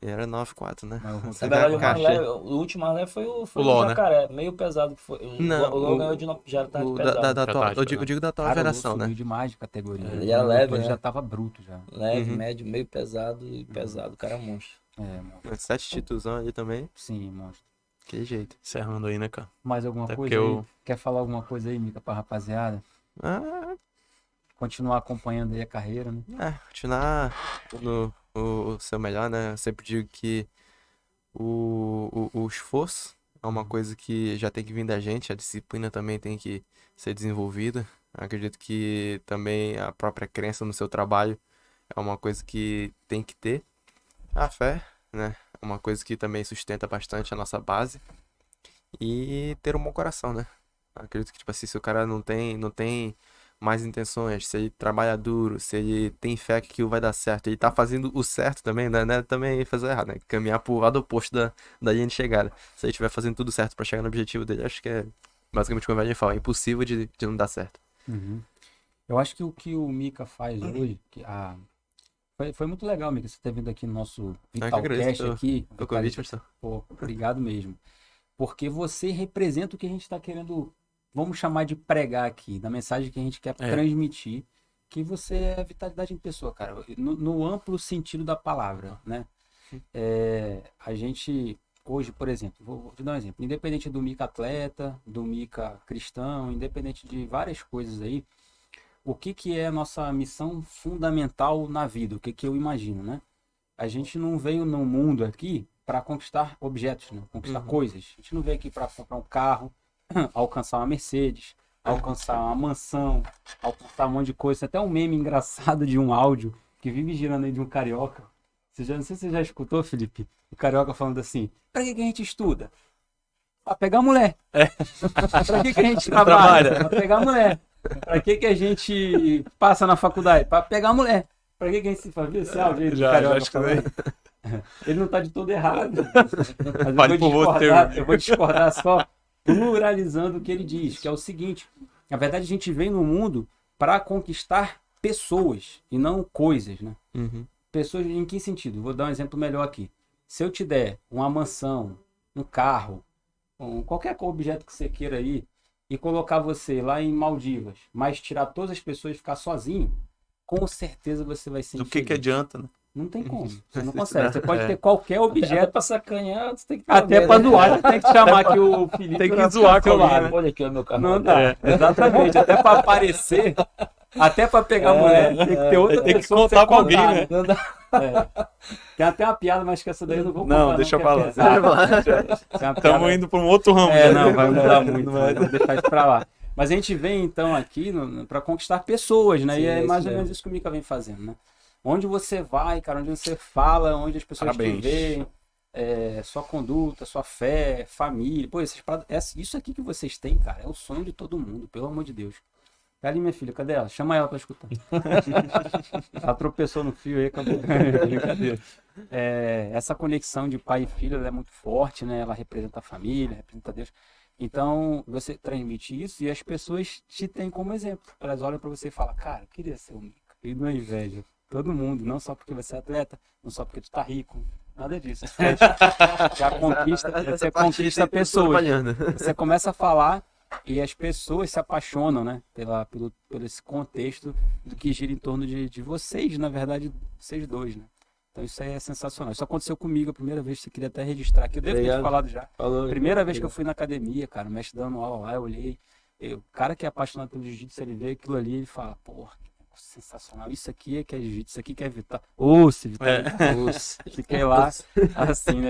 E era 9,4, né? Mas o Na Você verdade, vê o a mais caixa. leve, o último mais leve foi O o Ló, né? Jacaré, meio pesado que foi. Não, o Ló o- ganhou de já tá de O pesado. da Já atual- tá de eu digo da atual Cara, o Lô geração, né? subiu demais de categoria. Ele era leve, Ele né? já tava bruto já. Leve, Uhum. médio, meio pesado e pesado. O cara é um monstro. Monstro. 7 títulos ali também. Sim, monstro. Que jeito. Encerrando aí, né, cara? Mais alguma Até coisa porque aí? eu- Quer falar alguma coisa aí, Mika, pra rapaziada? Ah, Continuar acompanhando aí a carreira, né? continuar no o seu melhor, né? Eu sempre digo que o esforço é uma coisa que já tem que vir da gente, a disciplina também tem que ser desenvolvida. Acredito que também a própria crença no seu trabalho é uma coisa que tem que ter. A fé, né? É uma coisa que também sustenta bastante a nossa base. E ter um bom coração, né? Acredito que, tipo assim, se o cara não tem mais intenções, se ele trabalha duro, se ele tem fé que aquilo vai dar certo, ele tá fazendo o certo também, né? Também fazer o errado, né? Caminhar pro lado oposto da linha de chegada. Se ele estiver fazendo tudo certo pra chegar no objetivo dele, acho que é basicamente como a gente fala, é impossível de não dar certo. Eu acho que o que o Mika faz hoje, foi muito legal, Mika, você ter vindo aqui no nosso que Vitalcast agradeço aqui. pelo convite, pastor. Pô, obrigado mesmo. Porque você representa o que a gente está querendo, vamos chamar de pregar aqui, da mensagem que a gente quer transmitir, que você é vitalidade em pessoa, cara, no amplo sentido da palavra, né? A gente, hoje, por exemplo, vou te dar um exemplo, independente do Mika atleta, do Mika cristão, independente de várias coisas aí, o que é a nossa missão fundamental na vida, o que eu imagino, né? A gente não veio no mundo aqui para conquistar objetos, né? Conquistar coisas. A gente não veio aqui para comprar um carro, alcançar uma Mercedes, alcançar uma mansão, alcançar um monte de coisa. Até um meme engraçado de um áudio que vive girando aí de um carioca. Não sei se você já escutou, Felipe, o carioca falando assim, pra que a gente estuda? Pra pegar mulher. Pra que a gente trabalha? Pra pegar mulher. Pra que a gente passa na faculdade? Pra pegar mulher. Pra que a gente se faz? Viu esse áudio do carioca falando? Ele não tá de todo errado. Mas eu vou discordar só pluralizando o que ele diz, que é o seguinte, na verdade a gente vem no mundo para conquistar pessoas e não coisas, né? Pessoas em que sentido? Vou dar um exemplo melhor aqui. Se eu te der uma mansão, um carro, qualquer objeto que você queira aí, e colocar você lá em Maldivas, mas tirar todas as pessoas e ficar sozinho, com certeza você vai ser Do que adianta, né? Não tem como. Você não consegue. Você pode ter qualquer objeto. Até pra sacanhar, você tem que até pra zoar, você tem que chamar aqui o Felipe. Tem que zoar com alguém, né? Olha aqui o meu carro. Não dá. Exatamente. Até pra aparecer, até pra pegar mulher, tem que ter outra tem que pessoa contar pra com alguém, né? Não dá. Tem até uma piada, mas que essa daí eu não vou contar. Não, deixa eu falar. Estamos indo para um outro ramo. Não, vai mudar muito. Vamos deixar isso pra lá. Mas a gente vem, então, aqui para conquistar pessoas, né? Sim, e é mais ou menos isso que o Mika vem fazendo, né? Onde você vai, cara, onde você fala, onde as pessoas te veem, sua conduta, sua fé, família. Pô, isso aqui que vocês têm, cara, é o sonho de todo mundo, pelo amor de Deus. É ali, minha filha, cadê ela? Chama ela pra escutar. Ela tropeçou no fio aí, acabou. Brincadeira. Essa conexão de pai e filho, ela é muito forte, né? Ela representa a família, representa Deus. Então, você transmite isso e as pessoas te têm como exemplo. Elas olham pra você e falam, cara, eu queria ser o Mika. E não é inveja. Todo mundo, não só porque você é atleta, não só porque tu tá rico, nada disso. Você conquista pessoas. Você começa a falar e as pessoas se apaixonam, né? Pelo esse contexto do que gira em torno de vocês, na verdade, vocês dois, né? Então isso aí é sensacional. Isso aconteceu comigo a primeira vez, você queria até registrar aqui. Eu devo ter te falado já. Primeira vez que eu fui na academia, cara, o mestre dando aula lá, eu olhei. O cara que é apaixonado pelo jiu-jitsu, ele vê aquilo ali e ele fala, porra, sensacional, isso aqui é que é jiu-jitsu, isso aqui que é vital. Fiquei lá, assim,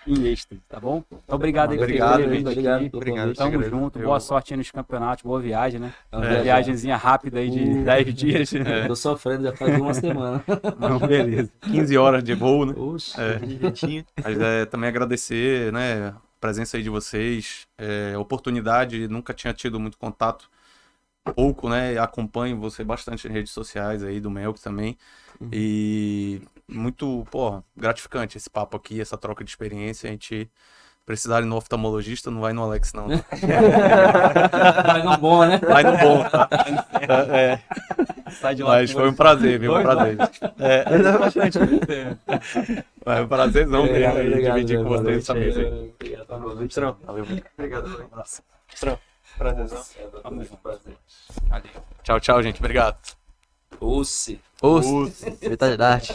em êxtase, tá bom? Então, obrigado aí por ter vindo aqui. Obrigado. Tamo junto, boa sorte aí nos campeonatos, boa viagem, né? Viagemzinha rápida aí de 10 dias. Tô sofrendo, já faz uma semana. Não, beleza. 15 horas de voo, né? Mas também agradecer, né, a presença aí de vocês, oportunidade, nunca tinha tido muito contato, pouco, né, acompanho você bastante nas redes sociais aí, do Melk também, e muito, gratificante esse papo aqui, essa troca de experiência. A gente precisar ir no oftalmologista, não vai no Alex, não. Vai no bom, né? Vai no bom, tá? Sai de lá. Mas foi um prazer, viu? Um prazer. Foi um prazerzão dividir com vocês essa mesa aí. Obrigado. Um abraço. Prazerzão. Tchau, tchau, gente. Obrigado. Osse. Vitalidade.